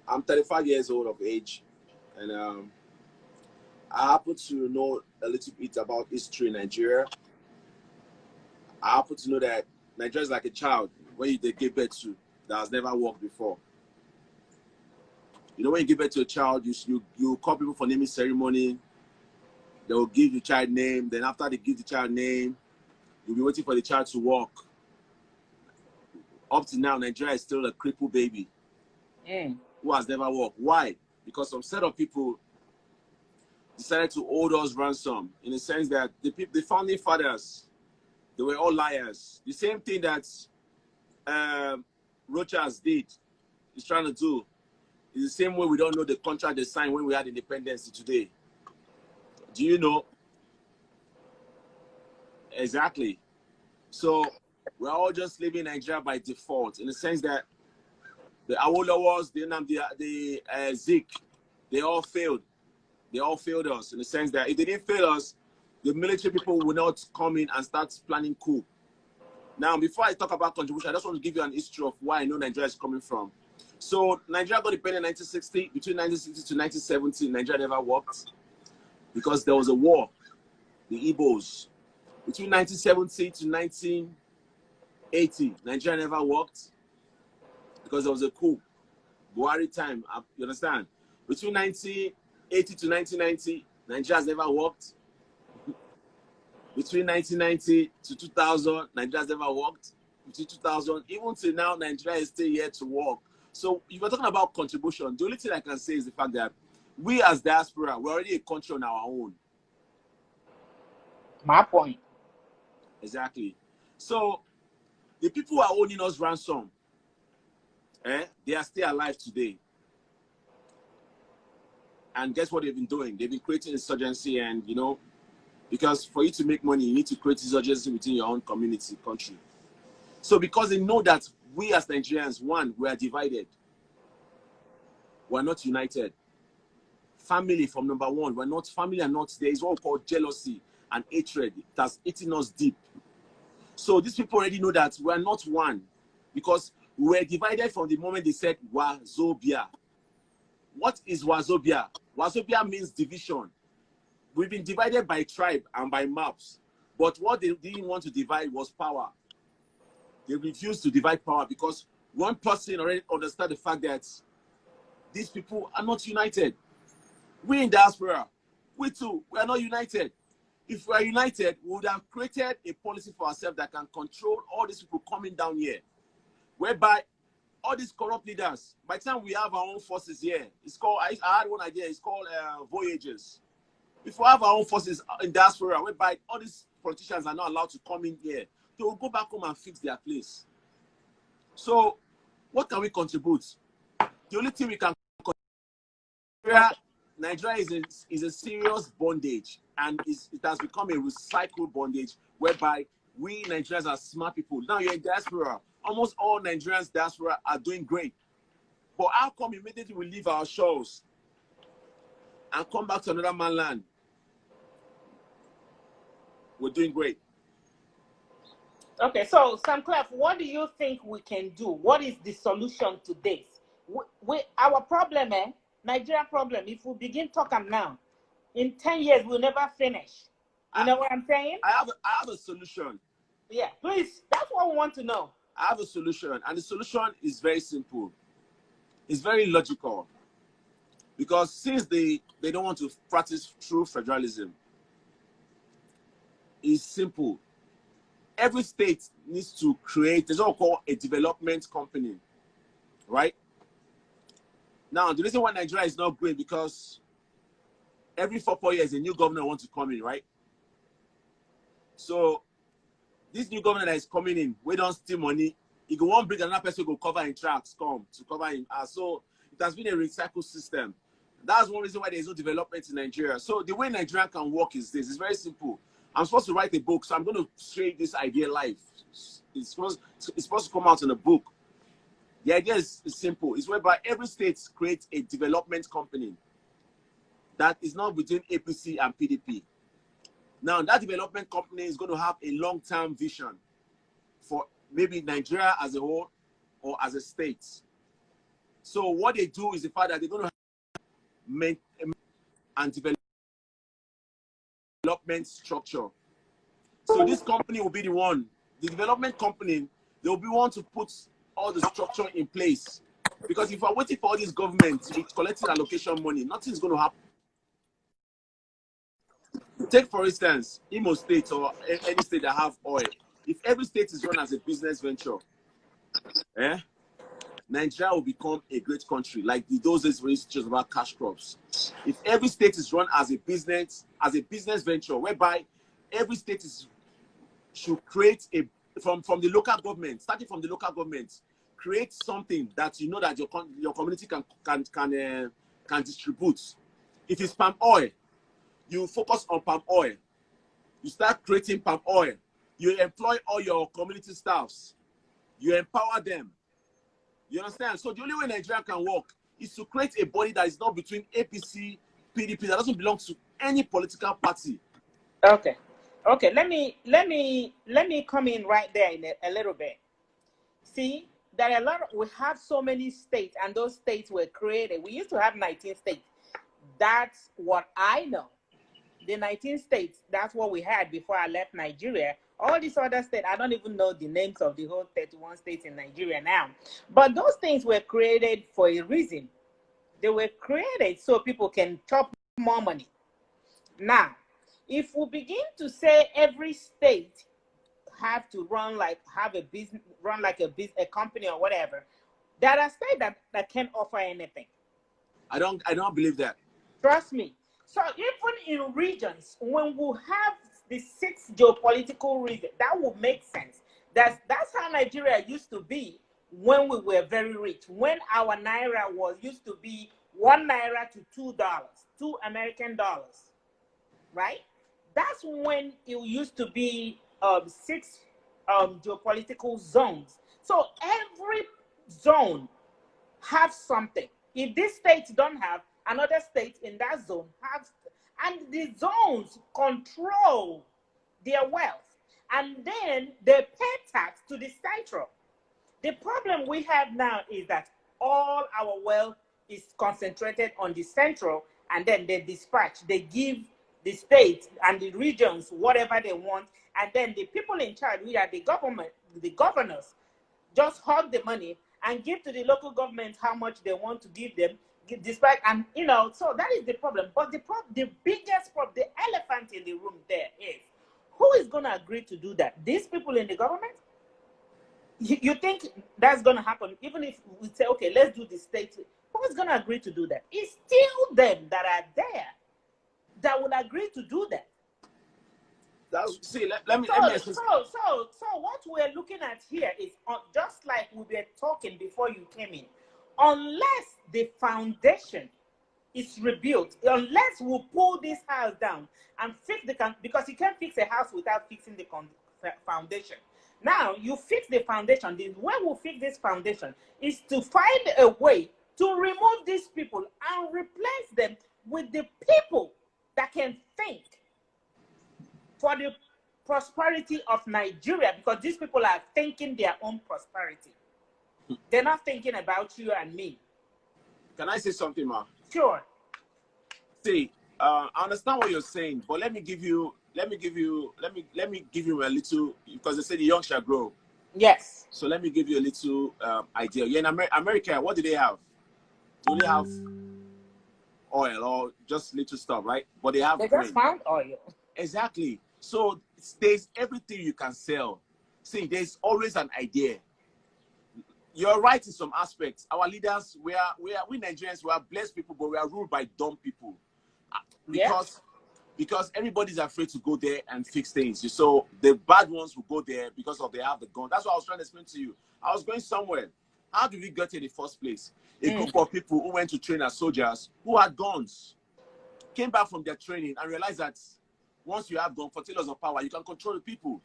I'm 35 years old of age, and I happen to know a little bit about history in Nigeria. I happen to know that Nigeria is like a child when they give birth to that has never walked before. You know, when you give birth to a child, you call people for naming ceremony. They will give the child name. Then after they give the child name, you'll be waiting for the child to walk. Up to now, Nigeria is still a crippled baby who has never walked. Why? Because some set of people decided to hold us ransom in the sense that the founding fathers, they were all liars. The same thing that Rochas did, is trying to do. It's the same way we don't know the contract they signed when we had independence today. Do you know? Exactly. So we're all just living Nigeria by default, in the sense that the Awolowos, the Zik, they all failed. They all failed us, in the sense that if they didn't fail us, the military people will not come in and start planning coup. Now, before I talk about contribution, I just want to give you an history of where I know Nigeria is coming from. So Nigeria got independent in 1960. Between 1960 to 1970, Nigeria never worked because there was a war, the Igbos. Between 1970 to 1980, Nigeria never worked because there was a coup, Buhari time, you understand? Between 1980 to 1990, Nigeria has never worked. Between 1990 to 2000, Nigeria has never worked. Between 2000, even till now, Nigeria is still yet to work. So if you're talking about contribution, the only thing I can say is the fact that we as diaspora, we're already a country on our own. My point. Exactly. So the people who are owning us ransom, they are still alive today. And guess what they've been doing? They've been creating insurgency, and you know, because for you to make money, you need to create insurgency within your own community, country. So because they know that we as Nigerians, one, we are divided. We're not united. Family from number one, we're not, family are not, there is what we call jealousy and hatred. It has eaten us deep. So these people already know that we're not one, because we were divided from the moment they said Wazobia. What is Wazobia? Wazobia means division. We've been divided by tribe and by maps. But what they didn't want to divide was power. They refused to divide power because one person already understood the fact that these people are not united. We in diaspora, we too, we are not united. If we are united, we would have created a policy for ourselves that can control all these people coming down here, whereby all these corrupt leaders, by the time we have our own forces here, it's called, I had one idea, it's called voyages. If we have our own forces in diaspora, whereby all these politicians are not allowed to come in here, they will go back home and fix their place. So, what can we contribute? The only thing we can contribute, Nigeria is a serious bondage, and it has become a recycled bondage, whereby we Nigerians are smart people. Now you're in diaspora. Almost all Nigerians diaspora are doing great. But how come immediately we leave our shores and come back to another man's land? We're doing great. Okay, so SAMCLEF, what do you think we can do? What is the solution to this? Our problem, Nigeria problem, if we begin talking now, in 10 years, we'll never finish. You know what I'm saying? I have a solution. Yeah, please, that's what we want to know. I have a solution, and the solution is very simple. It's very logical. Because since they don't want to practice true federalism, it's simple. Every state needs to create, there's what we call a development company, right? Now, the reason why Nigeria is not great, because every 4 years, a new governor wants to come in, right? So, this new governor that is coming in, we don't steal money. He go one bring another person go cover in tracks, come to cover him. So, it has been a recycled system. That's one reason why there is no development in Nigeria. So, the way Nigeria can work is this. It's very simple. I'm supposed to write a book, so I'm going to share this idea live. It's supposed to come out in a book. The idea is simple. It's whereby every state creates a development company that is not between APC and PDP. Now, that development company is going to have a long-term vision for maybe Nigeria as a whole or as a state. So what they do is the fact that they're going to have and development structure. So this company will be the one, the development company, they will be one to put all the structure in place. Because if we're waiting for all these governments to be collecting allocation money, nothing's going to happen. Take, for instance, Imo State or any state that have oil. If every state is run as a business venture, Nigeria will become a great country. Like those days when it's just about cash crops. If every state is run as a business venture, whereby every state should create from the local government, starting from the local government, create something that you know that your community can distribute. If it's palm oil, you focus on palm oil. You start creating palm oil. You employ all your community staffs. You empower them. You understand? So the only way Nigeria can work is to create a body that is not between APC, PDP, that doesn't belong to any political party. Okay. Okay, let me come in right there in a little bit. See, there are we have so many states, and those states were created. We used to have 19 states. That's what I know. The 19 states, that's what we had before I left Nigeria. All these other states, I don't even know the names of the whole 31 states in Nigeria now. But those things were created for a reason. They were created so people can chop more money. Now, if we begin to say every state have to run like a company or whatever, there are states that can't offer anything. I don't believe that. Trust me. So even in regions, when we have the 6 geopolitical regions, that would make sense. That's how Nigeria used to be when we were very rich. When our naira used to be 1 naira to $2, $2 American dollars, right? That's when it used to be 6 geopolitical zones. So every zone have something. If these states don't have, another state in that zone has, and the zones control their wealth, and then they pay tax to the central. The problem we have now is that all our wealth is concentrated on the central, and then they give the states and the regions whatever they want, and then the people in charge, we are the government, the governors, just hog the money and give to the local government how much they want to give them, despite, and so that is the problem. But the biggest problem, the elephant in the room there is, who is going to agree to do that? These people in the government? You think that's going to happen? Even if we say, okay, let's do the state, who is going to agree to do that? It's still them that are there that will agree to do that. Let me So what we're looking at here is, just like we were talking before you came in, unless the foundation is rebuilt, unless we pull this house down and fix because you can't fix a house without fixing the foundation. Now you fix the foundation. The way we fix this foundation is to find a way to remove these people and replace them with the people that can think for the prosperity of Nigeria, because these people are thinking their own prosperity. They're not thinking about you and me. Can I say something, Ma? Sure. See, I understand what you're saying, but let me give you a little, because they say the young shall grow. Yes. So let me give you a little idea. Yeah, in America, what do they have? Do they have oil or just little stuff, right? But they just found oil. Exactly. So there's everything you can sell. See, there's always an idea. You're right in some aspects. Our leaders, we Nigerians, we are blessed people, but we are ruled by dumb people. Because everybody's afraid to go there and fix things. So the bad ones will go there because they have the gun. That's what I was trying to explain to you. I was going somewhere. How did we get here in the first place? A group of people who went to train as soldiers who had guns came back from their training and realized that once you have guns for tailors of power, you can control the people.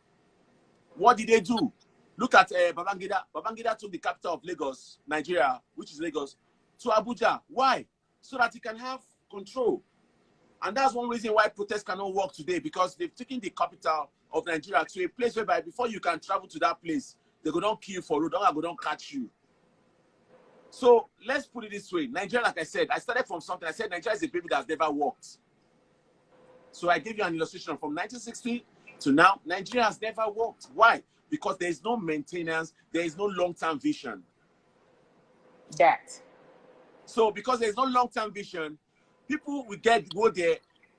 What did they do? Look at Babangida. Babangida took the capital of Lagos, Nigeria, which is Lagos, to Abuja. Why? So that he can have control. And that's one reason why protests cannot work today, because they've taken the capital of Nigeria to a place whereby before you can travel to that place, they go don't kill you for road, they don't catch you. So let's put it this way. Nigeria, like I said, I started from something. I said Nigeria is a baby that's never worked. So I gave you an illustration from 1960 to now. Nigeria has never worked. Why? Because there is no maintenance, there is no long-term vision. So because there is no long-term vision, people will go there.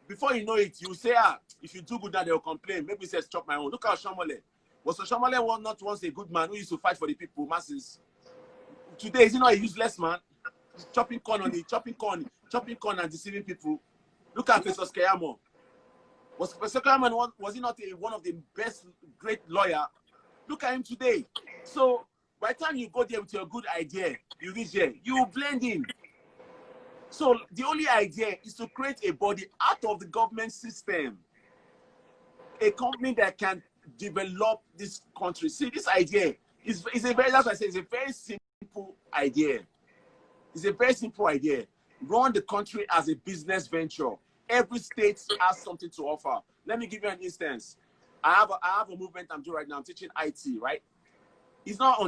Before you know it, you say, if you do good now, they'll complain. Maybe it says, chop my own. Look at Shomole. Was Shomole not once a good man who used to fight for the people, masses? Today, is he not a useless man? He's chopping corn and deceiving people. Look at Festus Keyamo. Was Festus Keyamo, was he not one of the best, great lawyer? Look at him today. So by the time you go there with your good idea, you reach there, you blend in. So the only idea is to create a body out of the government system, a company that can develop this country. See, this idea is a very, that's why I say it's a very simple idea. It's a very simple idea. Run the country as a business venture. Every state has something to offer. Let me give you an instance. I have a movement I'm doing right now. I'm teaching IT, right? It's not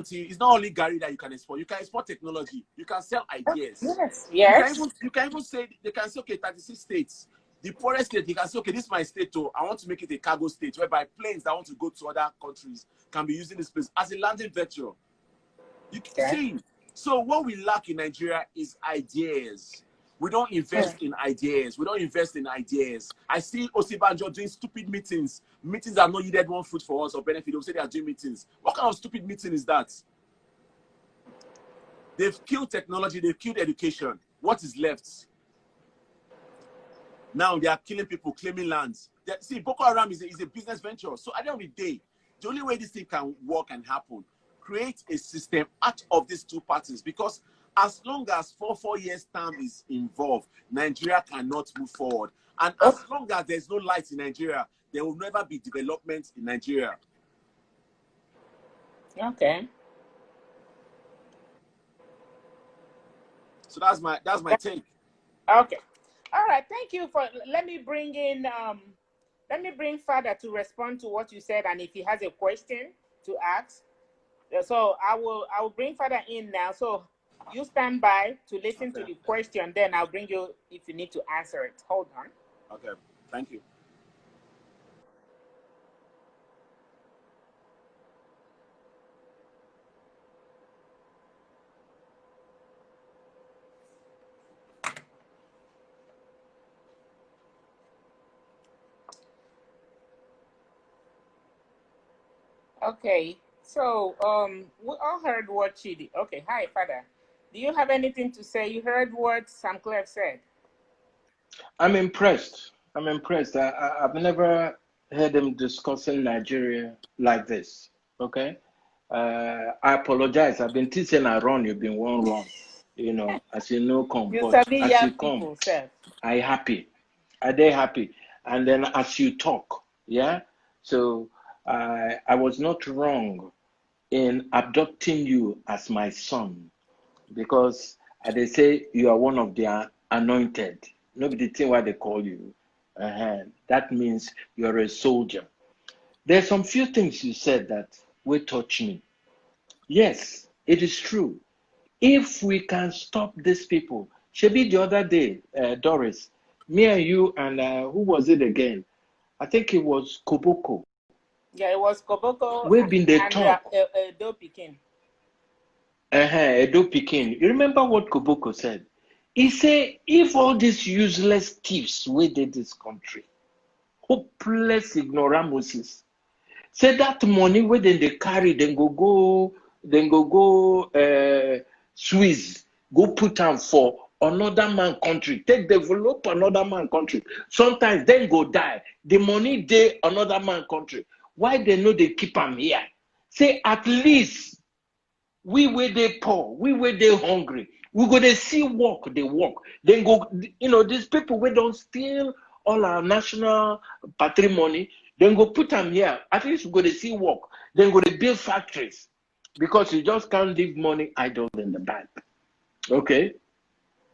only Gary that you can export. You can export technology. You can sell ideas. Yes, yes. You can even say, they can say, okay, 36 states. The poorest state, you can say, okay, this is my state, too. I want to make it a cargo state, whereby planes that want to go to other countries can be using this place as a landing venture. You can see. So what we lack in Nigeria is ideas. We don't invest in ideas. We don't invest in ideas. I see Osibanjo doing stupid meetings. Meetings that not yielded one food for us or benefit. They'll say they are doing meetings. What kind of stupid meeting is that? They've killed technology. They've killed education. What is left? Now they are killing people, claiming lands. See, Boko Haram is a business venture. So at the end of the day, the only way this thing can work and happen, create a system out of these two parties, because as long as 4 years term is involved, Nigeria cannot move forward. And as long as there's no light in Nigeria, there will never be development in Nigeria. Okay. So that's my take. Okay. All right. Thank you for. Let me bring Father to respond to what you said, and if he has a question to ask. So I will bring Father in now. So you stand by to listen to the question, then I'll bring you if you need to answer it. Hold on. Okay, thank you. Okay. So we all heard what Chidi. Okay, hi, Father. Do you have anything to say? You heard what SAMCLEF said. I'm impressed. I've never heard them discussing Nigeria like this. Okay, I apologize. I've been teaching around. You've been one wrong. You know, as you know, come. You But sabi as you people, come, sir. I happy. Are they happy? And then as you talk, yeah. So I was not wrong in adopting you as my son, because they say you are one of the anointed. Nobody think why they call you. That means you're a soldier. There's some few things you said that will touch me. Yes, it is true. If we can stop these people, Shebi the other day, Doris, me and you and who was it again? I think it was Koboko. Yeah, it was Koboko. We've been the talk. Edo Pikin. Edo Pikin. You remember what Koboko said? He said, if all these useless thieves did this country, hopeless ignoramuses, say that money where they carry, then go Swiss, go put them for another man country, take develop another man country. Sometimes then go die. The money they another man country. Why they know they keep them here? Say at least we where they poor, we where they hungry. We go to see work, they work. Then go, these people we don't steal all our national patrimony, then go put them here. At least we go to see work. Then go to build factories. Because you just can't leave money idle in the bank. Okay?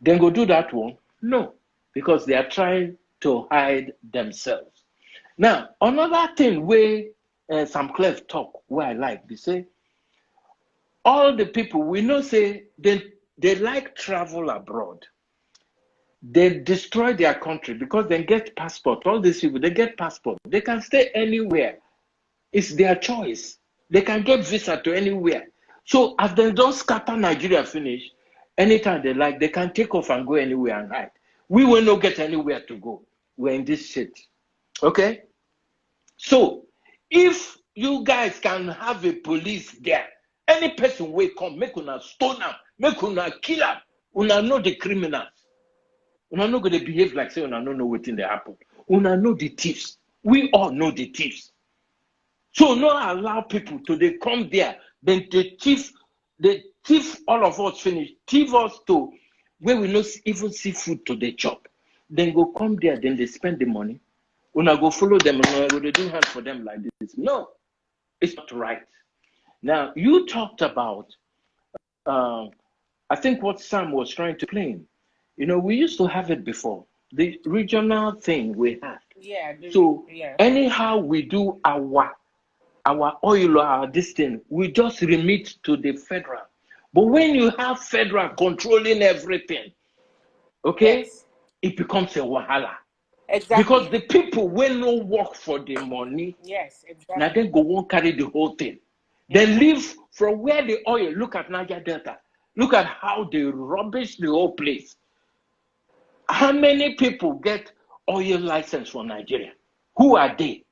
Then go do that one? No. Because they are trying to hide themselves. Now, another thing where SAMCLEF talk, where I like, they say, all the people, we know say, they like travel abroad. They destroy their country because they get passport. All these people, they get passport. They can stay anywhere. It's their choice. They can get visa to anywhere. So as they don't scatter Nigeria finish, anytime they like, they can take off and go anywhere and hide. We will not get anywhere to go. We're in this shit. Okay? So if you guys can have a police there, any person will come, make una stone them, Make una kill am. Una know the criminals. Una no going to behave like say una no know wetin dey happen. Una know the thieves. We all know the thieves. So not allow people to they come there, then they thief all of us finish, thief us to where we not even see food to the chop. Then go come there, then they spend the money. When I go follow them, and go they do hand for them like this. No, it's not right. Now you talked about, I think what Sam was trying to explain. You know, we used to have it before. The regional thing we had. Yeah. So anyhow we do our oil or this thing, we just remit to the federal. But when you have federal controlling everything, okay, yes, it becomes a wahala. Exactly. Because the people will not work for the money. Yes, exactly. Now then go on carry the whole thing. They live from where the oil, look at Niger Delta. Look at how they rubbish the whole place. How many people get oil license from Nigeria? Who are they?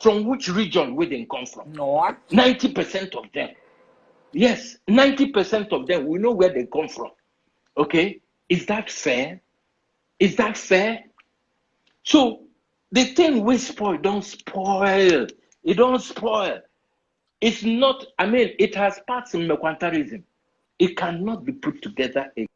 From which region where they come from? No. 90% of them. Yes, 90% of them, we know where they come from. Okay? Is that fair? Is that fair? So, the thing we spoil, don't spoil. It don't spoil. It's not, I mean, it has parts in mercantilism. It cannot be put together again.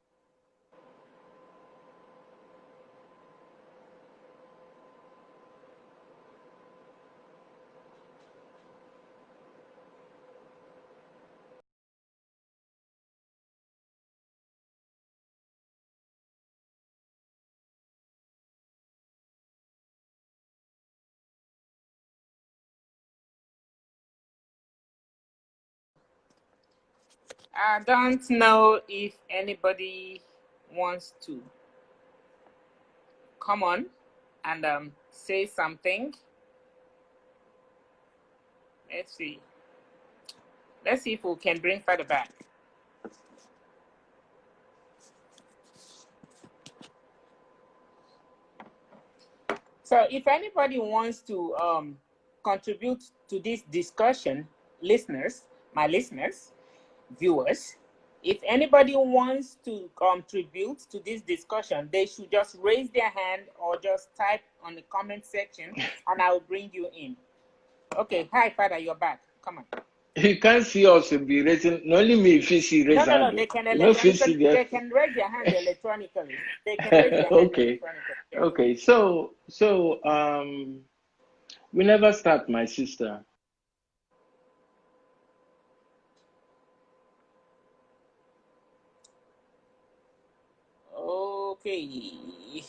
I don't know if anybody wants to come on and say something. Let's see. Let's see if we can bring further back. So if anybody wants to contribute to this discussion, listeners, my listeners, viewers, if anybody wants to contribute to this discussion, they should just raise their hand or just type on the comment section and I will bring you in. Okay, hi Father, you're back. Come on. You can't see us be raising, only me if you see raise No, they can they can raise their hand electronically. They can raise their hand okay. electronically. Yes. Okay, so we never start, my sister. Okay.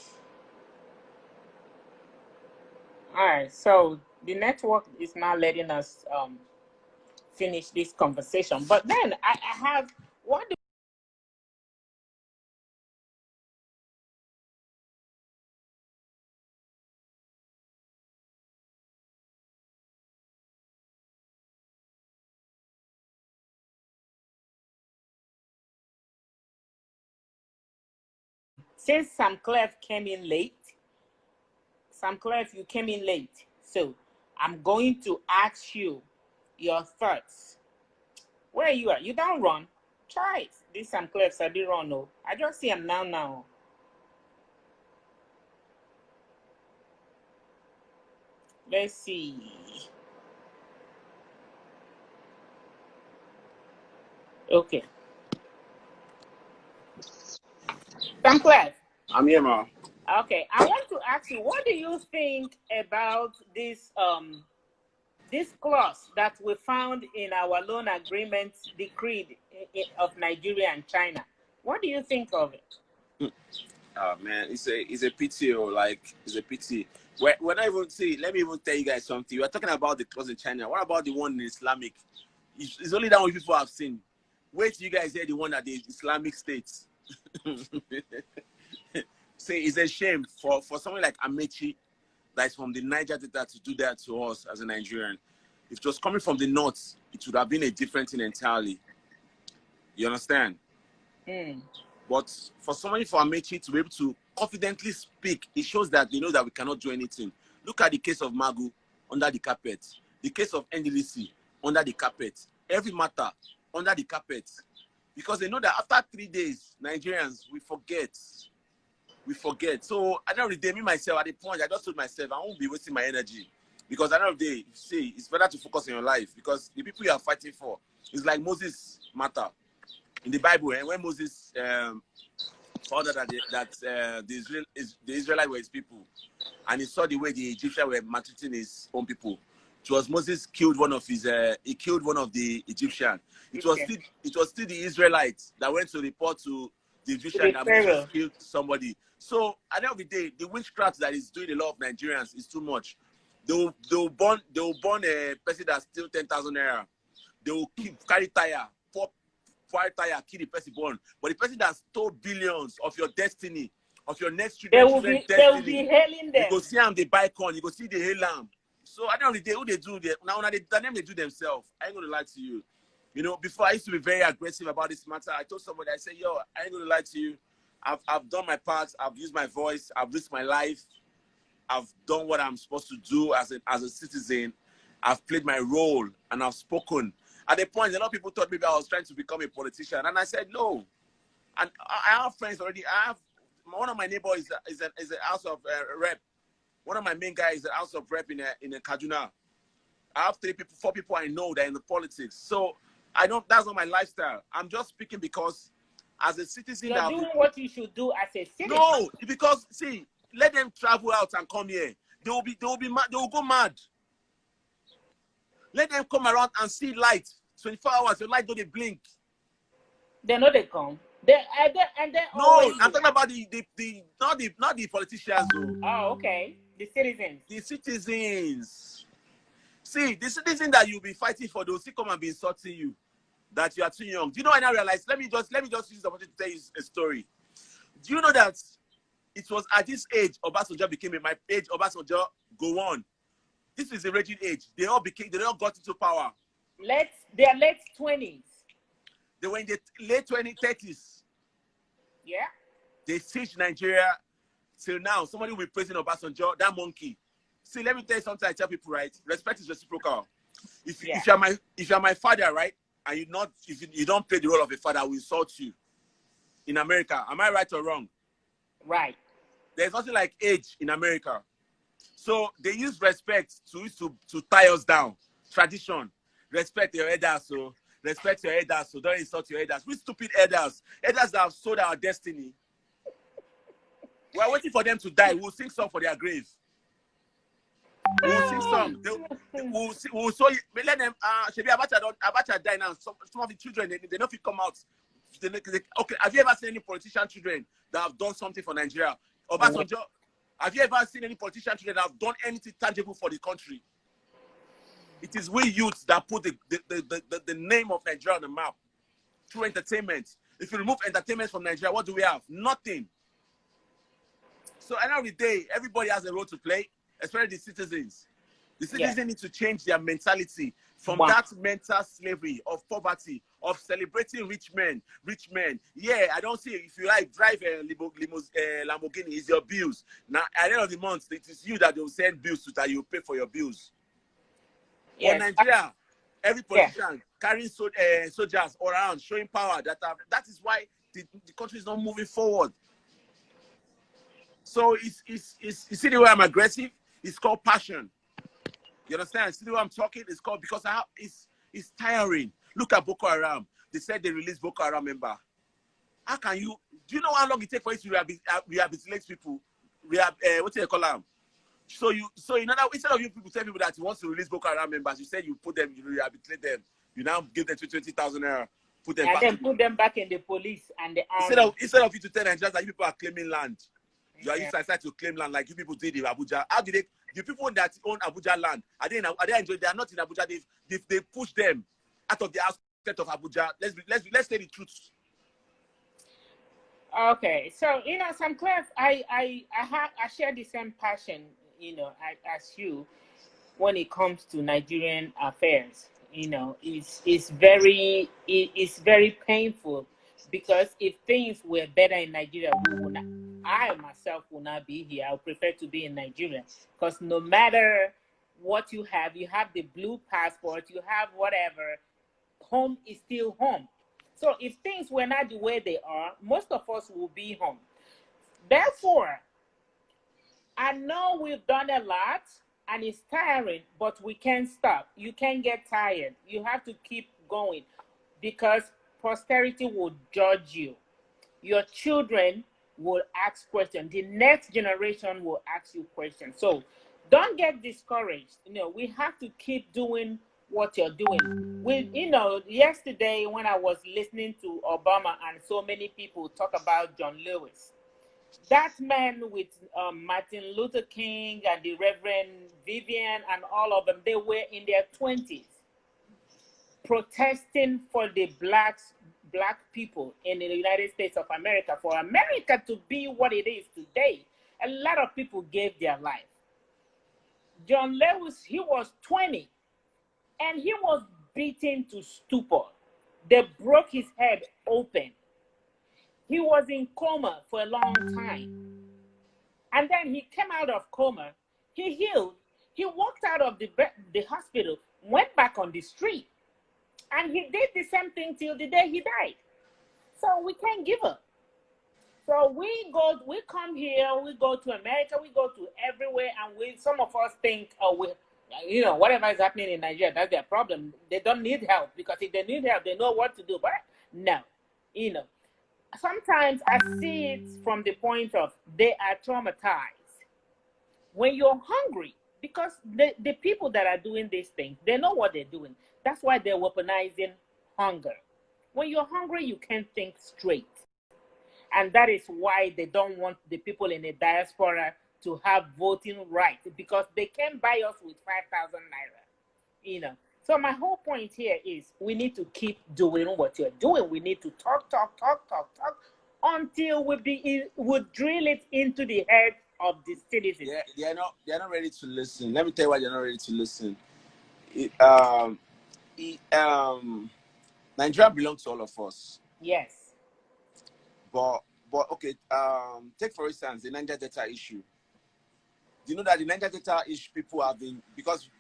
All right, so the network is now letting us finish this conversation. But then I have what do since SAMCLEF came in late, SAMCLEF, you came in late. So I'm going to ask you your thoughts. Where you are? You don't run. Try it. This SAMCLEF Sabi run. No. I just see him now. Let's see. Okay. SAMCLEF. I'm here, ma. Okay, I want to ask you, what do you think about this this clause that we found in our loan agreement decreed of Nigeria and China? What do you think of it? Oh man, it's a pity. Like it's a pity. When I even see, let me even tell you guys something. You are talking about the clause in China. What about the one in Islamic? It's only that one people have seen. Wait till you guys hear the one at the Islamic states. Say it's a shame for someone like Amechi that's from the Niger Delta to do that to us as a Nigerian. If it was coming from the north, it would have been a different thing entirely. You understand? But for somebody for Amechi to be able to confidently speak, it shows that they know that we cannot do anything. Look at the case of Magu under the carpet, the case of NDLC under the carpet, every matter under the carpet. because they know that after 3 days, Nigerians, we forget. We forget. So at the end of the day, me myself, at the point, I just told myself, I won't be wasting my energy. Because at the end of the day, see, it's better to focus on your life. Because the people you are fighting for, it's like Moses' matter. In the Bible, and when Moses found out that the Israelites were his people, and he saw the way the Egyptians were maltreating his own people, it was Moses killed one of the Egyptians. It was still the Israelites that went to report to the Egyptian that Moses killed somebody. So at the end of the day, the witchcraft that is doing a lot of Nigerians is too much. They'll burn a person that steals 10,000 naira. They will carry tire, fire tire, kill the person born. But the person that stole billions of your destiny, of your next children's destiny, they will be hailing them. You go see them, they buy corn, you go see the hail lamb. So at the end of the day, who they do, they do themselves. I ain't gonna lie to you. You know, before I used to be very aggressive about this matter. I told somebody, I said, yo, I ain't gonna lie to you. I've done my part, I've used my voice, I've risked my life, I've done what I'm supposed to do as a citizen. I've played my role and I've spoken. At the point, a lot of people thought maybe I was trying to become a politician, and I said no. And I have friends already. One of my neighbors is a house of rep. One of my main guys is a house of rep in Kaduna. I have 4 people I know that are in the politics. So that's not my lifestyle. I'm just speaking because as a citizen, you're doing what you should do as a citizen. No, because see, let them travel out and come here. They will go mad. Let them come around and see light. 24 hours, your light don't blink. They know they come. They no, I'm talking about not the politicians though. Oh, okay. The citizens. The citizens. See, the citizen that you'll be fighting for, they'll still come and be insulting you. That you are too young. Do you know when I realized? Let me just use the opportunity to tell you a story. Do you know that it was at this age Obasanjo became my age? Obasanjo go on. This is a raging age. They all got into power. Their late 20s. They were in the late 30s. Yeah. They sieged Nigeria till now. Somebody will be praising Obasanjo, that monkey. See, let me tell you something I tell people, right? Respect is reciprocal. If you're my father, right, and you don't play the role of a father, I will insult you. In America, am I right or wrong? Right. There's nothing like age in America. So they use respect to tie us down. Tradition. Respect your elders, so respect your elders, so don't insult your elders. We stupid elders. Elders that have sold our destiny. We're waiting for them to die. We'll sing song for their grave. We'll sing song. We'll let them. Abacha die now. Some of the children they don't come out. Okay, have you ever seen any politician children that have done something for Nigeria? Obasanjo, have you ever seen any politician children that have done anything tangible for the country? It is we youths that put the name of Nigeria on the map through entertainment. If you remove entertainment from Nigeria, what do we have? Nothing. So at the end of the day, everybody has a role to play, especially the citizens. The citizens need to change their mentality from that mental slavery of poverty, of celebrating rich men. Yeah, I don't see it. If you like drive a Lamborghini, it's your bills. Now, at the end of the month, it is you that will send bills to that you pay for your bills. For Nigeria, every politician carrying soldiers around, showing power. That is why the country is not moving forward. So you see the way I'm aggressive? It's called passion. You understand? See the way I'm talking? It's called because it's tiring. Look at Boko Haram. They said they released Boko Haram member. How can you? Do you know how long it takes for you to rehabilitate people? What do you call them? So instead of you people tell people that you want to release Boko Haram members, you said you rehabilitate them. You now give them 20,000 naira, put them back in the police and the army. Instead of you to tell Nigerians that you people are claiming land, you are used to claim land like you people did in Abuja. How did the people that own Abuja land, are they enjoying? They are not in Abuja. They push them out of the outskirts of Abuja. Let's say the truth. Okay, so SAMCLEF, I share the same passion, as you, when it comes to Nigerian affairs. It's very painful, because if things were better in Nigeria, I myself will not be here. I would prefer to be in Nigeria, because no matter what you have the blue passport, you have whatever, home is still home. So if things were not the way they are, most of us will be home. Therefore, I know we've done a lot and it's tiring, but we can't stop. You can't get tired. You have to keep going because posterity will judge you. Your children will ask questions. The next generation will ask you questions. So don't get discouraged. You know, we have to keep doing what you're doing. You know, yesterday when I was listening to Obama and so many people talk about John Lewis, that man with Martin Luther King and the Reverend Vivian and all of them, they were in their 20s protesting for the black people in the United States of America, for America to be what it is today. A lot of people gave their life. John Lewis, he was 20 and he was beaten to stupor. They broke his head open. He was in coma for a long time. And then he came out of coma. He healed. He walked out of the hospital, went back on the street. And he did the same thing till the day he died. So we can't give up. So we come here, we go to America, we go to everywhere, and some of us think, you know, whatever is happening in Nigeria, that's their problem. They don't need help, because if they need help, they know what to do. But no, you know, sometimes I see it from the point of they are traumatized. When you're hungry, because the people that are doing these things, they know what they're doing. That's why they're weaponizing hunger. When you're hungry, you can't think straight. And that is why they don't want the people in the diaspora to have voting rights, because they can buy us with 5,000 naira. You know. So my whole point here is we need to keep doing what you're doing. We need to talk until we drill it into the head of the citizens. They're not ready to listen. Let me tell you why they're not ready to listen. Nigeria belongs to all of us. Yes. But okay, take for instance the Niger Delta issue. Do you know that the Niger Delta issue people have been, because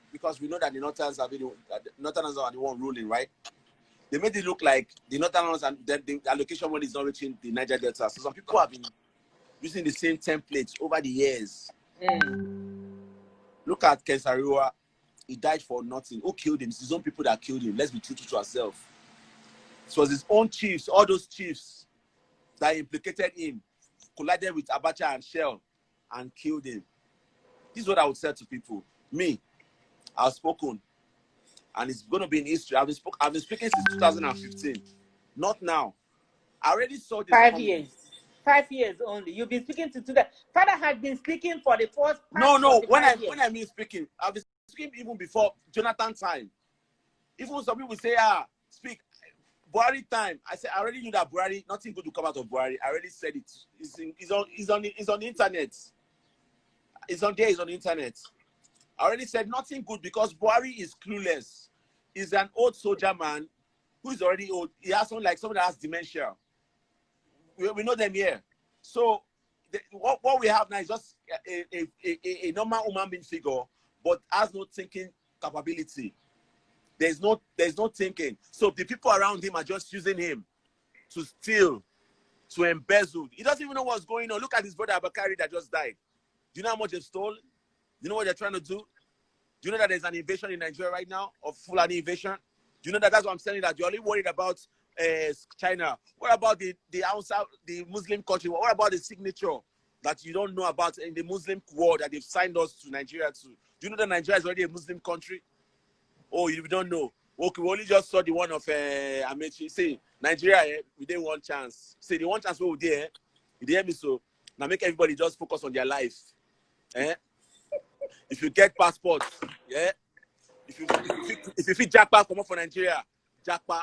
we know that the Northerners are the one ruling, right? They made it look like the Northerners and the allocation money is not reaching the Niger Delta. So some people have been using the same templates over the years. Look at Kesariwa. He died for nothing. Who killed him? It's his own people that killed him. Let's be true to ourselves. It was his own chiefs, all those chiefs that implicated him, collided with Abacha and Shell and killed him. This is what I would say to people. Me, I've spoken, and it's going to be in history. I've been speaking since 2015. Not now. I already saw this. 5 years. 5 years only. You've been speaking to today. Father had been speaking for the first. No. When I mean speaking, I've been speaking even before Jonathan time. Even some people say, speak. Buhari time. I said I already knew that Buhari, nothing good to come out of Buhari. I already said it. It's on the internet. It's on the internet. I already said nothing good because Buhari is clueless. He's an old soldier man who is already old. He has someone that has dementia. We know them here. So what we have now is just a normal human being figure, but has no thinking capability. There's no thinking. So the people around him are just using him to steal, to embezzle. He doesn't even know what's going on. Look at his brother Abakari that just died. Do you know how much they've stolen? Do you know what they're trying to do? Do you know that there's an invasion in Nigeria right now, of Fulani invasion? Do you know that's what I'm saying, that you're only worried about China? What about the Muslim country? What about the signature that you don't know about in the Muslim world that they've signed us to Nigeria to? Do you know that Nigeria is already a Muslim country? Oh, you don't know. Okay, we only just saw the one of Amechi. See, Nigeria, we didn't want chance. See, the one chance we did, you hear me? So now make everybody just focus on their life. If you get passports, if you fit Jackpa, come up for Nigeria, Jackpa.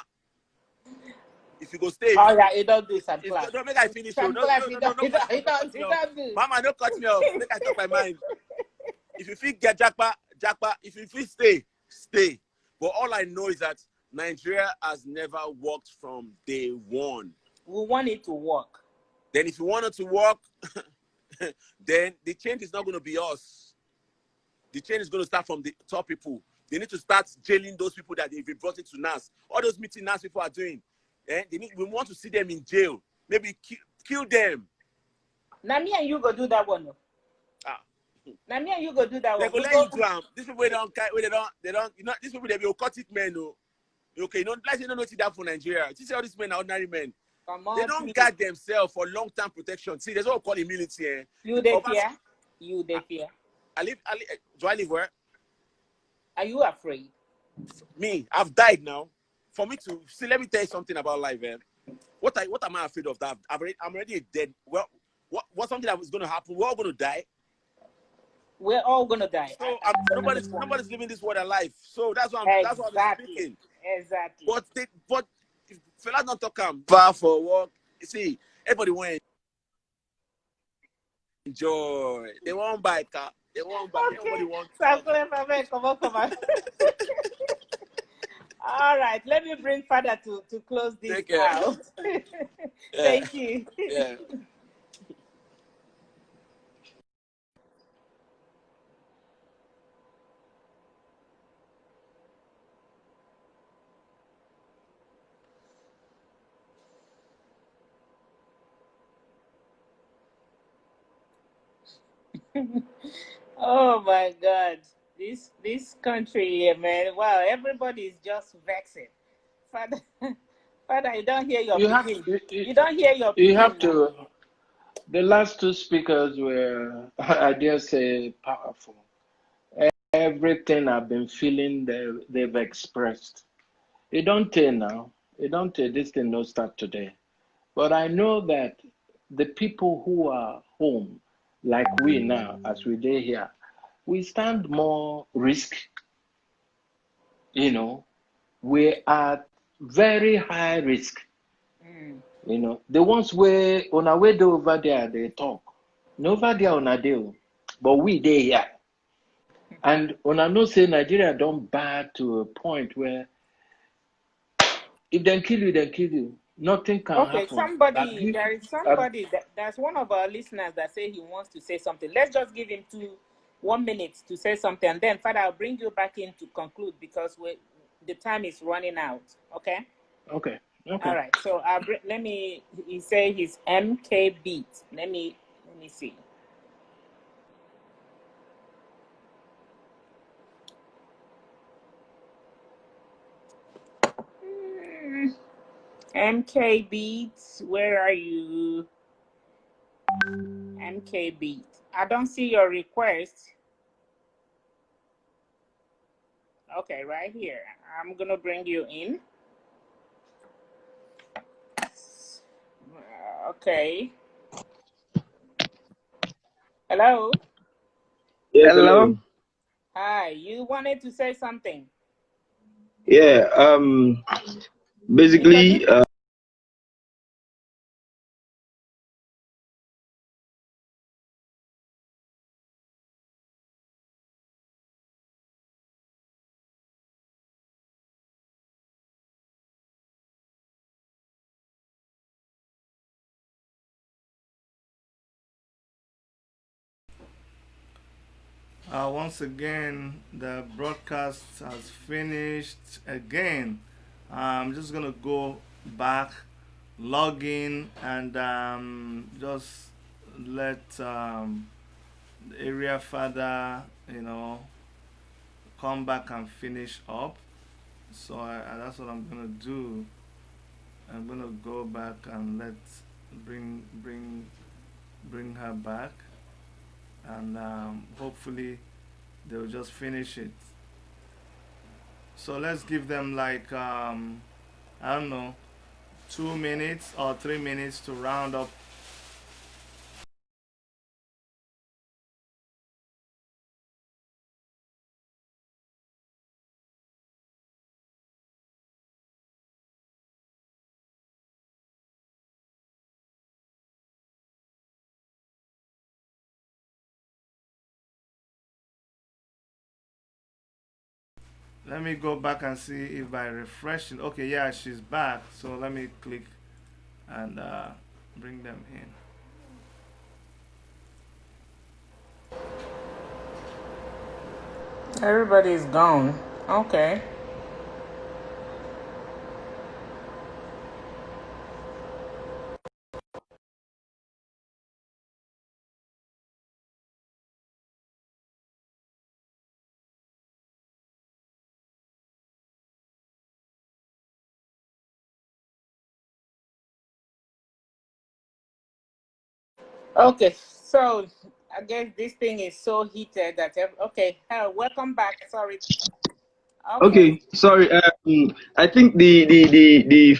If you go stay. Oh yeah, it don't do SAMCLEF. Don't make I finish. No, do. Mama, don't cut me off. Make I talk my mind. If you fit get Jackpa. If you fit stay. But all I know is that Nigeria has never worked from day one. We want it to work. Then if you want it to work, then the change is not going to be us. The change is going to start from the top people. They need to start jailing those people that they've been brought into NAS. All those meetings NAS people are doing. we want to see them in jail. Maybe kill them. Now me and you go do that one. Now me and you go do that one. They go let you do them. These people they don't, you know, these people they be occultic men, no. Okay, you know, like you don't know that for Nigeria. You see all these men are ordinary men. Come on, they don't guard themselves for long-term protection. See, there's what we call immunity. You they fear? You they fear? Do I live where? Are you afraid? Me, I've died now. For me to see, let me tell you something about life. What am I afraid of? That I'm already dead. Well, what's something that was going to happen? We're all going to die. We're all going to die. So nobody's living this world alive. So that's what I'm speaking. Exactly. But if fellas don't talk far for work, you see, everybody went enjoy. They won't buy a car. They won't buy. Okay. Everybody wants. Come on. All right, let me bring Father to close this out. Thank you. Yeah. Oh my God, this country, man. Wow, everybody is just vexing. Father, you don't hear your people. You don't hear your people. You have to. The last two speakers were, I dare say, powerful. Everything I've been feeling, they've expressed. It don't tell now. It don't tell. This thing don't start today. But I know that the people who are home, like we now, as we do here, we stand more risk. You know, we are very high risk. You know, the ones where on our way over there, they talk. No over there on a deal, but we there here. And when I know say Nigeria don't bad to a point where if they kill you, they kill you. Nothing can happen. There is somebody that's one of our listeners that say he wants to say something. Let's just give him 1 minute to say something, and then Father, I'll bring you back in to conclude because the time is running out. Okay. Okay. All right. So he say his MK beat. Let me see. MK Beats, where are you? MK Beat. I don't see your request. Okay, right here. I'm gonna bring you in. Okay. Hello. Yes, hello. Hi. You wanted to say something? Yeah. Basically. Once again, the broadcast has finished again. I'm just gonna go back, log in, and just let the area father, come back and finish up. So that's what I'm gonna do. I'm gonna go back and bring her back, and hopefully they'll just finish it. So let's give them like I don't know, 2 minutes or 3 minutes to round up. Let me go back and see if by refreshing. Okay, yeah, she's back. So let me click and bring them in. Everybody's gone. Okay. Okay, so I guess this thing is so heated that okay, welcome back. Sorry. Okay. Okay, sorry. I think the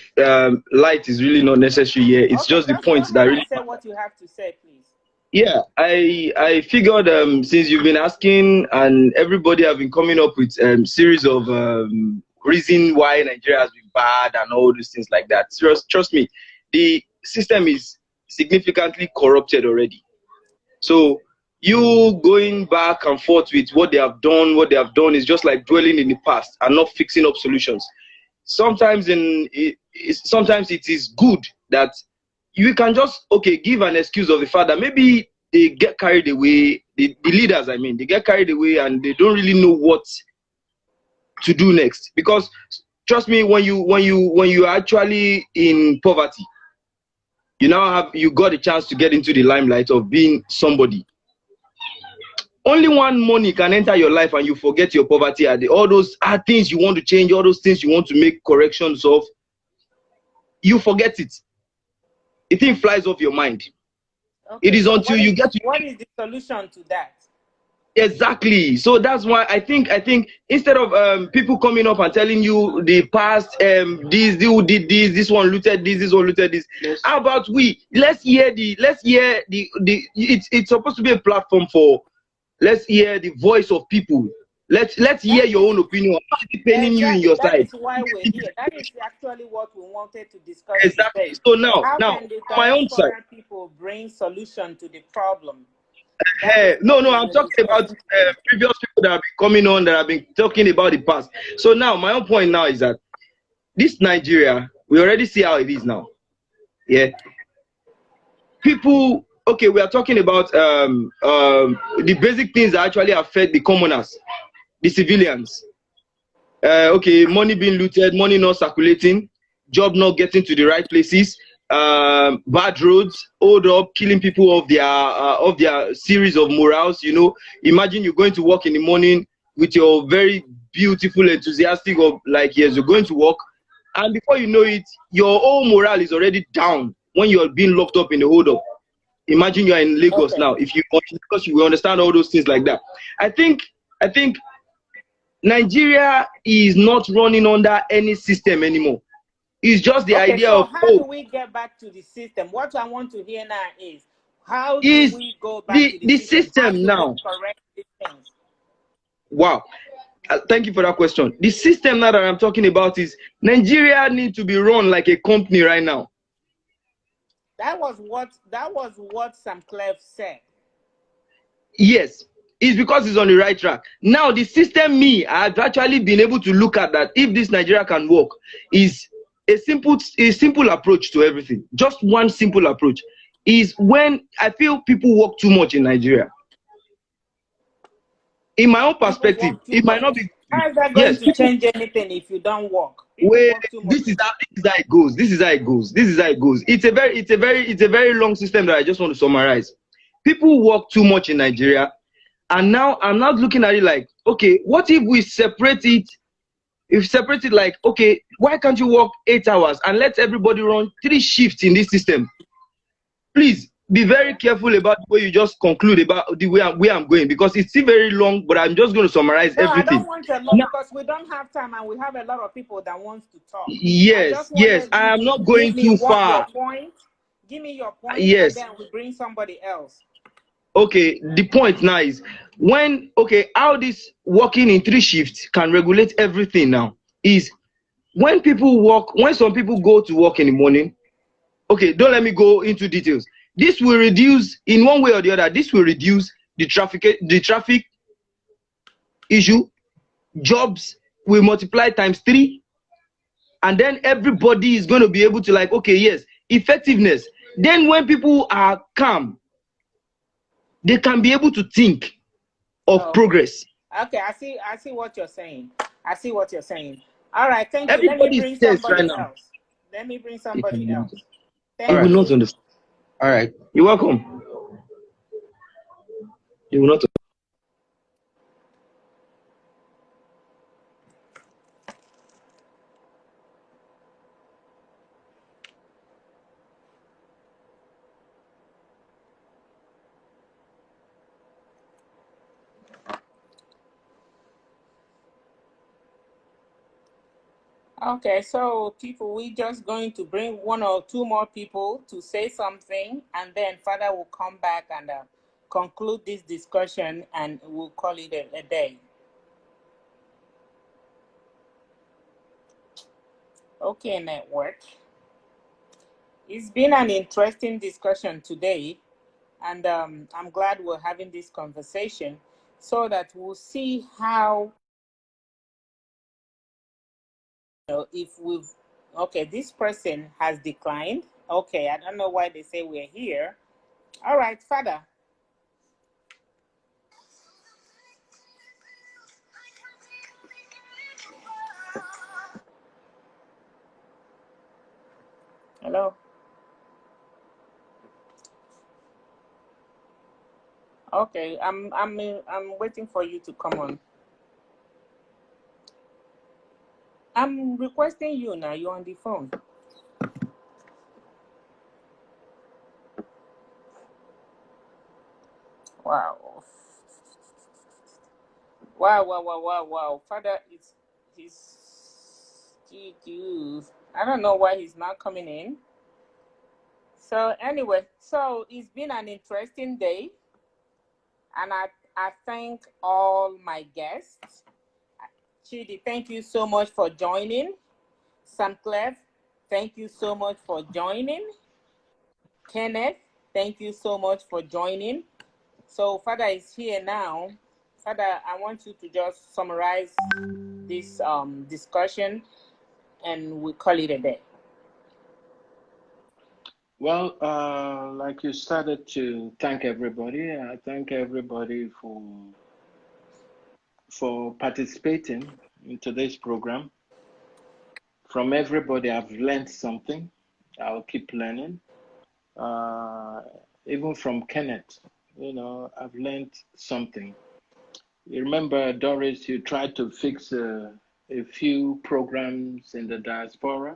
light is really not necessary here. It's Okay, just the just go points that ahead and really say matter. what you have to say, please. Yeah, I figured since you've been asking and everybody have been coming up with series of reason why Nigeria has been bad and all these things like that. Trust me, the system is significantly corrupted already. So you going back and forth with what they have done is just like dwelling in the past and not fixing up solutions. Sometimes it is good that you can just give an excuse of the fact that maybe they get carried away, the leaders, I mean, they get carried away and they don't really know what to do next. Because trust me, when you are actually in poverty, you got a chance to get into the limelight of being somebody. Only one money can enter your life and you forget your poverty. All those things you want to change, all those things you want to make corrections of, you forget it. The thing flies off your mind. Okay, it is so until you get to what is the solution to that? Exactly. So that's why I think instead of people coming up and telling you the past, this who did this one looted this one looted this. Yes. How about let's hear it's supposed to be a platform for, let's hear the voice of people. Let's hear your own opinion. How is it paining you in your That side? is why we're here. That is actually what we wanted to discuss. Exactly. Today. So now can the my own side, people bring solution to the problem? No, I'm talking about previous people that have been coming on, that have been talking about the past. So now my own point now is that this Nigeria, we already see how it is now. Yeah, people. Okay, we are talking about the basic things that actually affect the commoners, the civilians. Okay, money being looted, money not circulating, job not getting to the right places, bad roads, hold up, killing people of their series of morals. Imagine you're going to work in the morning with your very beautiful, enthusiastic of like, yes, you're going to work, and before you know it, your whole morale is already down when you're being locked up in the hold up. Imagine you're in Lagos now. If you, because you will understand all those things like that. I think Nigeria is not running under any system anymore. It's just the idea of how do we get back to the system? What I want to hear now is how do we go back to the system now? Correct these things? Wow. Thank you for that question. The system now that I'm talking about is Nigeria needs to be run like a company right now. That was what SAMCLEF said. Yes. It's because it's on the right track. Now the system I've actually been able to look at that if this Nigeria can work is a simple approach to everything. Just one simple approach is when I feel people work too much in Nigeria. In my own perspective, it might not be. How is that going to change anything if you don't work? This is how it goes. It's a very long system that I just want to summarize. People work too much in Nigeria. And now I'm not looking at it like, okay, what if we separate it? If separate it like, okay, why can't you work 8 hours and let everybody run 3 shifts in this system? Please be very careful about the way you just conclude about the way I'm going, because it's still very long, but I'm just going to summarize everything. I don't want a lot because we don't have time and we have a lot of people that wants to talk. Yes, I am not going too far. Give me your point, yes. And then we bring somebody else. Okay, the point now is how this working in 3 shifts can regulate everything now is when some people go to work in the morning. Okay, don't let me go into details. This will reduce, in one way or the other, this will reduce the traffic issue. Jobs will multiply ×3, and then everybody is going to be able to like, okay, yes, effectiveness. Then when people are calm, they can be able to think of progress. Okay, I see what you're saying. All right, thank you. Everybody is tense right now. Let me bring somebody else. You will not understand. All right, you're welcome. You will not. Okay, so people, we're just going to bring one or two more people to say something, and then Father will come back and conclude this discussion, and we'll call it a day. Okay, network. It's been an interesting discussion today, and I'm glad we're having this conversation so that we'll see how, if we've, okay, this person has declined. Okay, I don't know why they say we're here. All right, Father. Hello. Okay, I'm waiting for you to come on. I'm requesting you now. You're on the phone. Wow. Wow. Father, he's I don't know why he's not coming in. So anyway, so it's been an interesting day, and I thank all my guests. Chidi, thank you so much for joining. SAMCLEF, thank you so much for joining. Kenneth, thank you so much for joining. So Father is here now. Father, I want you to just summarize this discussion, and we call it a day. Well, like you started to thank everybody. I thank everybody for participating in today's program. From everybody, I've learned something. I'll keep learning. Even from Kenneth, I've learned something. You remember, Doris, you tried to fix a few programs in the diaspora.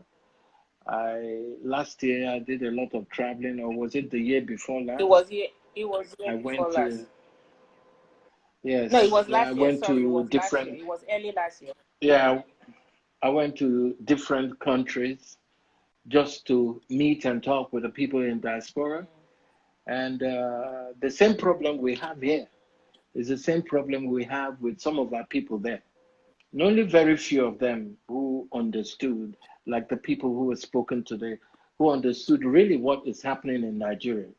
Last year I did a lot of traveling, or was it the year before last? It was year I before went last. to, yes. No, it was last I year. went Sorry, to it was different. last year. It was early last year. Yeah, I went to different countries just to meet and talk with the people in diaspora. And the same problem we have here is the same problem we have with some of our people there. And only very few of them who understood, like the people who were spoken today, who understood really what is happening in Nigeria.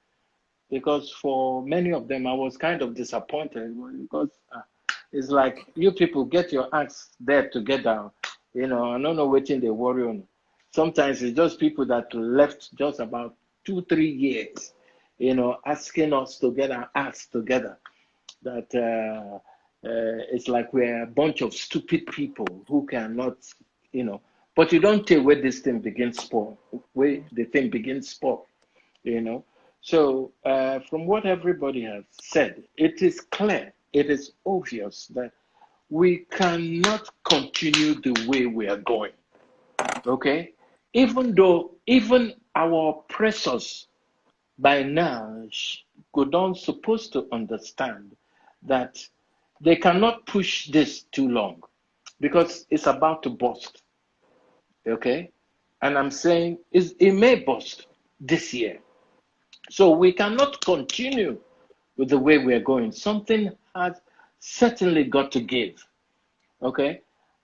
Because for many of them, I was kind of disappointed because it's like, you people get your acts there together. I don't know what they worry on. Sometimes it's just people that left just about 2-3 years, asking us to get our acts together. That it's like we're a bunch of stupid people who cannot, but you don't tell where this thing begins sport, where the thing begins sport, So from what everybody has said, it is clear, it is obvious that we cannot continue the way we are going, okay? Even though, even our oppressors by now don't supposed to understand that they cannot push this too long because it's about to burst, okay? And I'm saying it may burst this year. So we cannot continue with the way we're going. Something has certainly got to give, okay?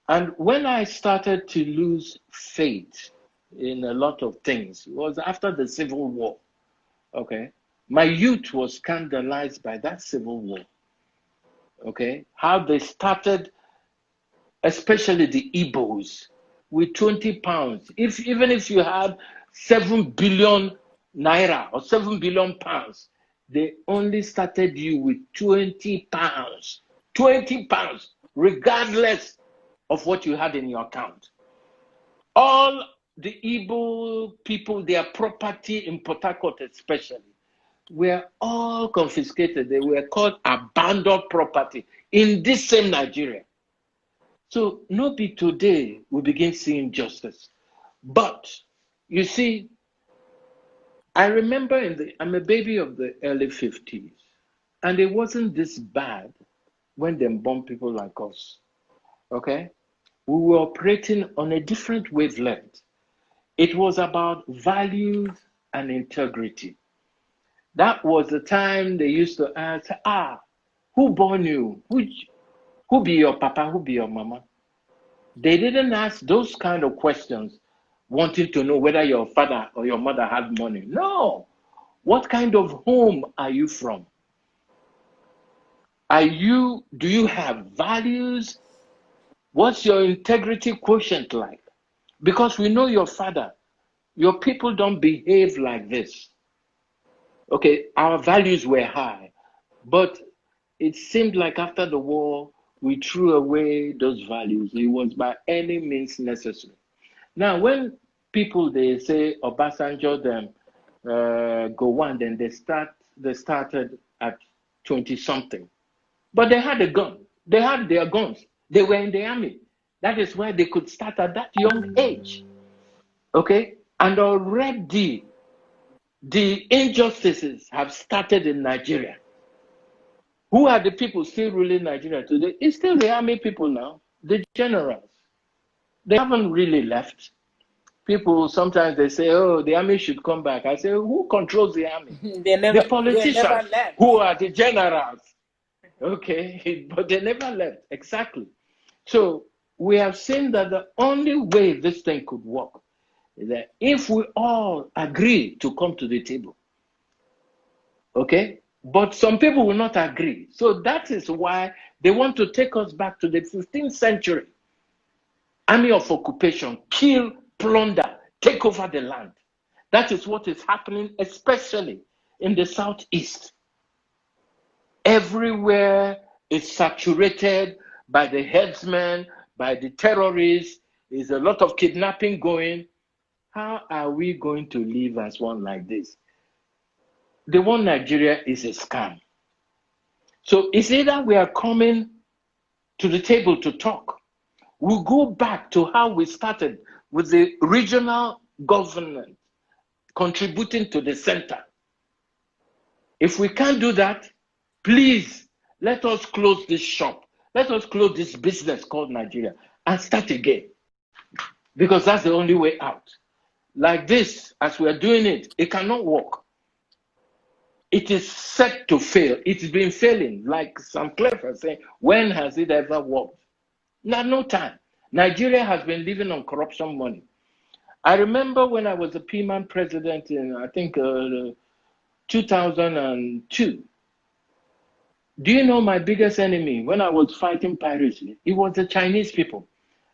And when I started to lose faith in a lot of things, it was after the Civil War, okay? My youth was scandalized by that Civil War, okay? How they started, especially the Igbos, with 20 pounds. Even if you had 7 billion naira or 7 billion pounds, they only started you with 20 pounds. 20 pounds, regardless of what you had in your account. All the Igbo people, their property in Port Harcourt especially, were all confiscated. They were called abandoned property in this same Nigeria. So not be today we begin seeing justice. But you see, I remember I'm a baby of the early 50s, and it wasn't this bad when they bombed people like us. Okay? we were operating on a different wavelength. It was about values and integrity. That was the time they used to ask, who born you? Who be your papa? Who be your mama? They didn't ask those kind of questions, wanting to know whether your father or your mother had money. No. What kind of home are you from? Do you have values? What's your integrity quotient like? Because we know your father. Your people don't behave like this. Okay, our values were high, but it seemed like after the war, we threw away those values. It was by any means necessary. Now, when people, they say Obasanjo, them go on, then they started at 20-something. But they had a gun. They had their guns. They were in the army. That is why they could start at that young age. Okay? And already the injustices have started in Nigeria. Who are the people still ruling Nigeria today? It's still the army people now, the generals. They haven't really left. People, sometimes they say, oh, the army should come back. I say, who controls the army? The politicians, who are the generals. Okay, but they never left, exactly. So we have seen that the only way this thing could work is that if we all agree to come to the table, okay? But some people will not agree. So that is why they want to take us back to the 15th century. Army of occupation, kill, plunder, take over the land. That is what is happening, especially in the southeast. Everywhere is saturated by the headsmen, by the terrorists. There's a lot of kidnapping going. How are we going to live as one like this? The one Nigeria is a scam. So it's either we are coming to the table to talk. We'll go back to how we started with the regional government contributing to the center. If we can't do that, please, let us close this shop. Let us close this business called Nigeria and start again. Because that's the only way out. Like this, as we are doing it, it cannot work. It is set to fail. It's been failing. Like SAMCLEF was saying, when has it ever worked? No time. Nigeria has been living on corruption money. I remember when I was a PMAN president in, I think, 2002. Do you know my biggest enemy when I was fighting piracy? It was the Chinese people.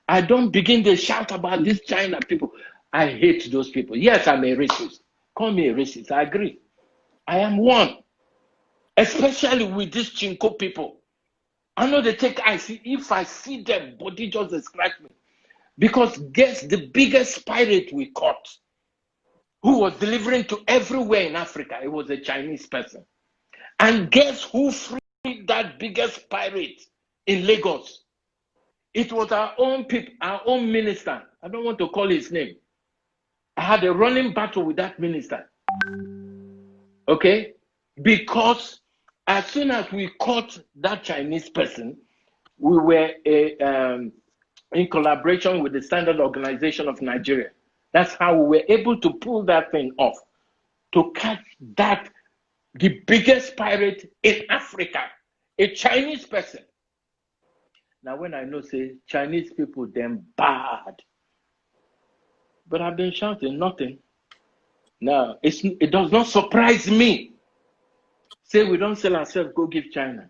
I don't begin to shout about these China people. I hate those people. Yes, I'm a racist. Call me a racist. I agree. I am one. Especially with these Chinko people. I know they take, if I see them, body just scratch me. Because guess the biggest pirate we caught, who was delivering to everywhere in Africa, it was a Chinese person. And guess who freed that biggest pirate in Lagos? It was our own people, our own minister. I don't want to call his name. I had a running battle with that minister. Okay? Because as soon as we caught that Chinese person, we were in collaboration with the Standard Organization of Nigeria. That's how we were able to pull that thing off, to catch that, the biggest pirate in Africa, a Chinese person. Now, when I know, say, Chinese people, them bad. But I've been shouting nothing. Now, it does not surprise me. Say we don't sell ourselves, go give China.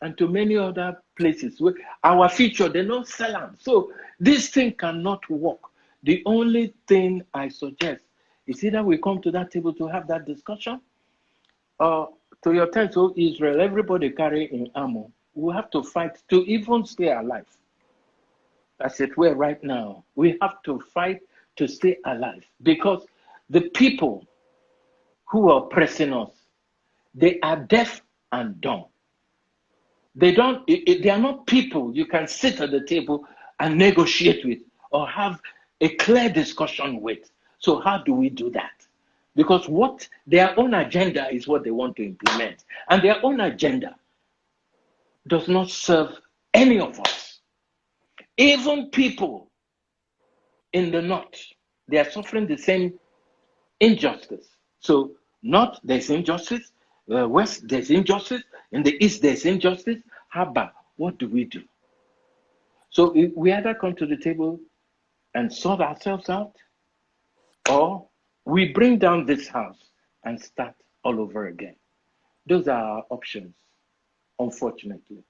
And to many other places, our future, they don't sell them. So this thing cannot work. The only thing I suggest is either we come to that table to have that discussion, or to your tent, so Israel, everybody carry in ammo. We have to fight to even stay alive. That's it. We're right now. We have to fight to stay alive, because the people who are oppressing us, they are deaf and dumb. They are not people you can sit at the table and negotiate with or have a clear discussion with. So how do we do that? Because what their own agenda is what they want to implement. And their own agenda does not serve any of us. Even people in the north, they are suffering the same injustice. So north, there's injustice. West, there's injustice. In the east, there's injustice. How about, what do we do? So we either come to the table and sort ourselves out, or we bring down this house and start all over again. Those are our options, unfortunately.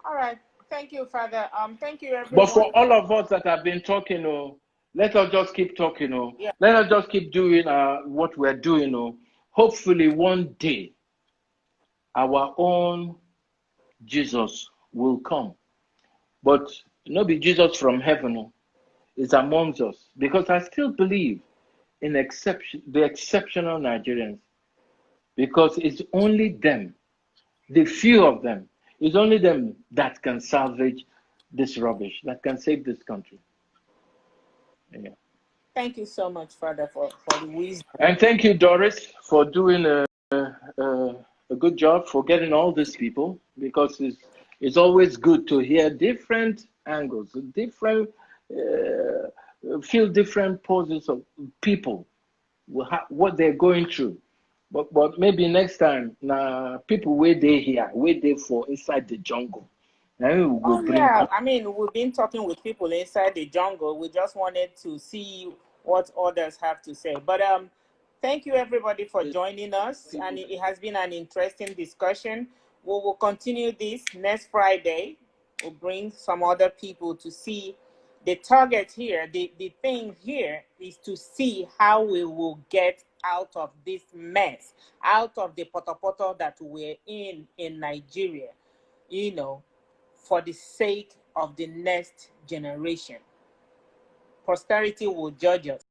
All right. Thank you, Father. Thank you, everyone. But for all of us that have been talking, let us just keep talking. Yeah. Let us just keep doing what we're doing. Hopefully one day, our own Jesus will come. But not be Jesus from heaven is amongst us. Because I still believe in the exceptional Nigerians. Because it's only them, the few of them, it's only them that can salvage this rubbish, that can save this country. Yeah. Thank you so much, Father, for the wisdom. And thank you, Doris, for doing a good job, for getting all these people, because it's always good to hear different angles, different, feel different poses of people, what they're going through. But maybe next time, people where they here, where they for inside the jungle. Yeah, I mean, we've been talking with people inside the jungle. We just wanted to see what others have to say. But thank you, everybody, for joining us. And it has been an interesting discussion. We will continue this next Friday. We'll bring some other people to see the target here. The thing here is to see how we will get out of this mess, out of the potopoto that we're in Nigeria, for the sake of the next generation. Posterity will judge us.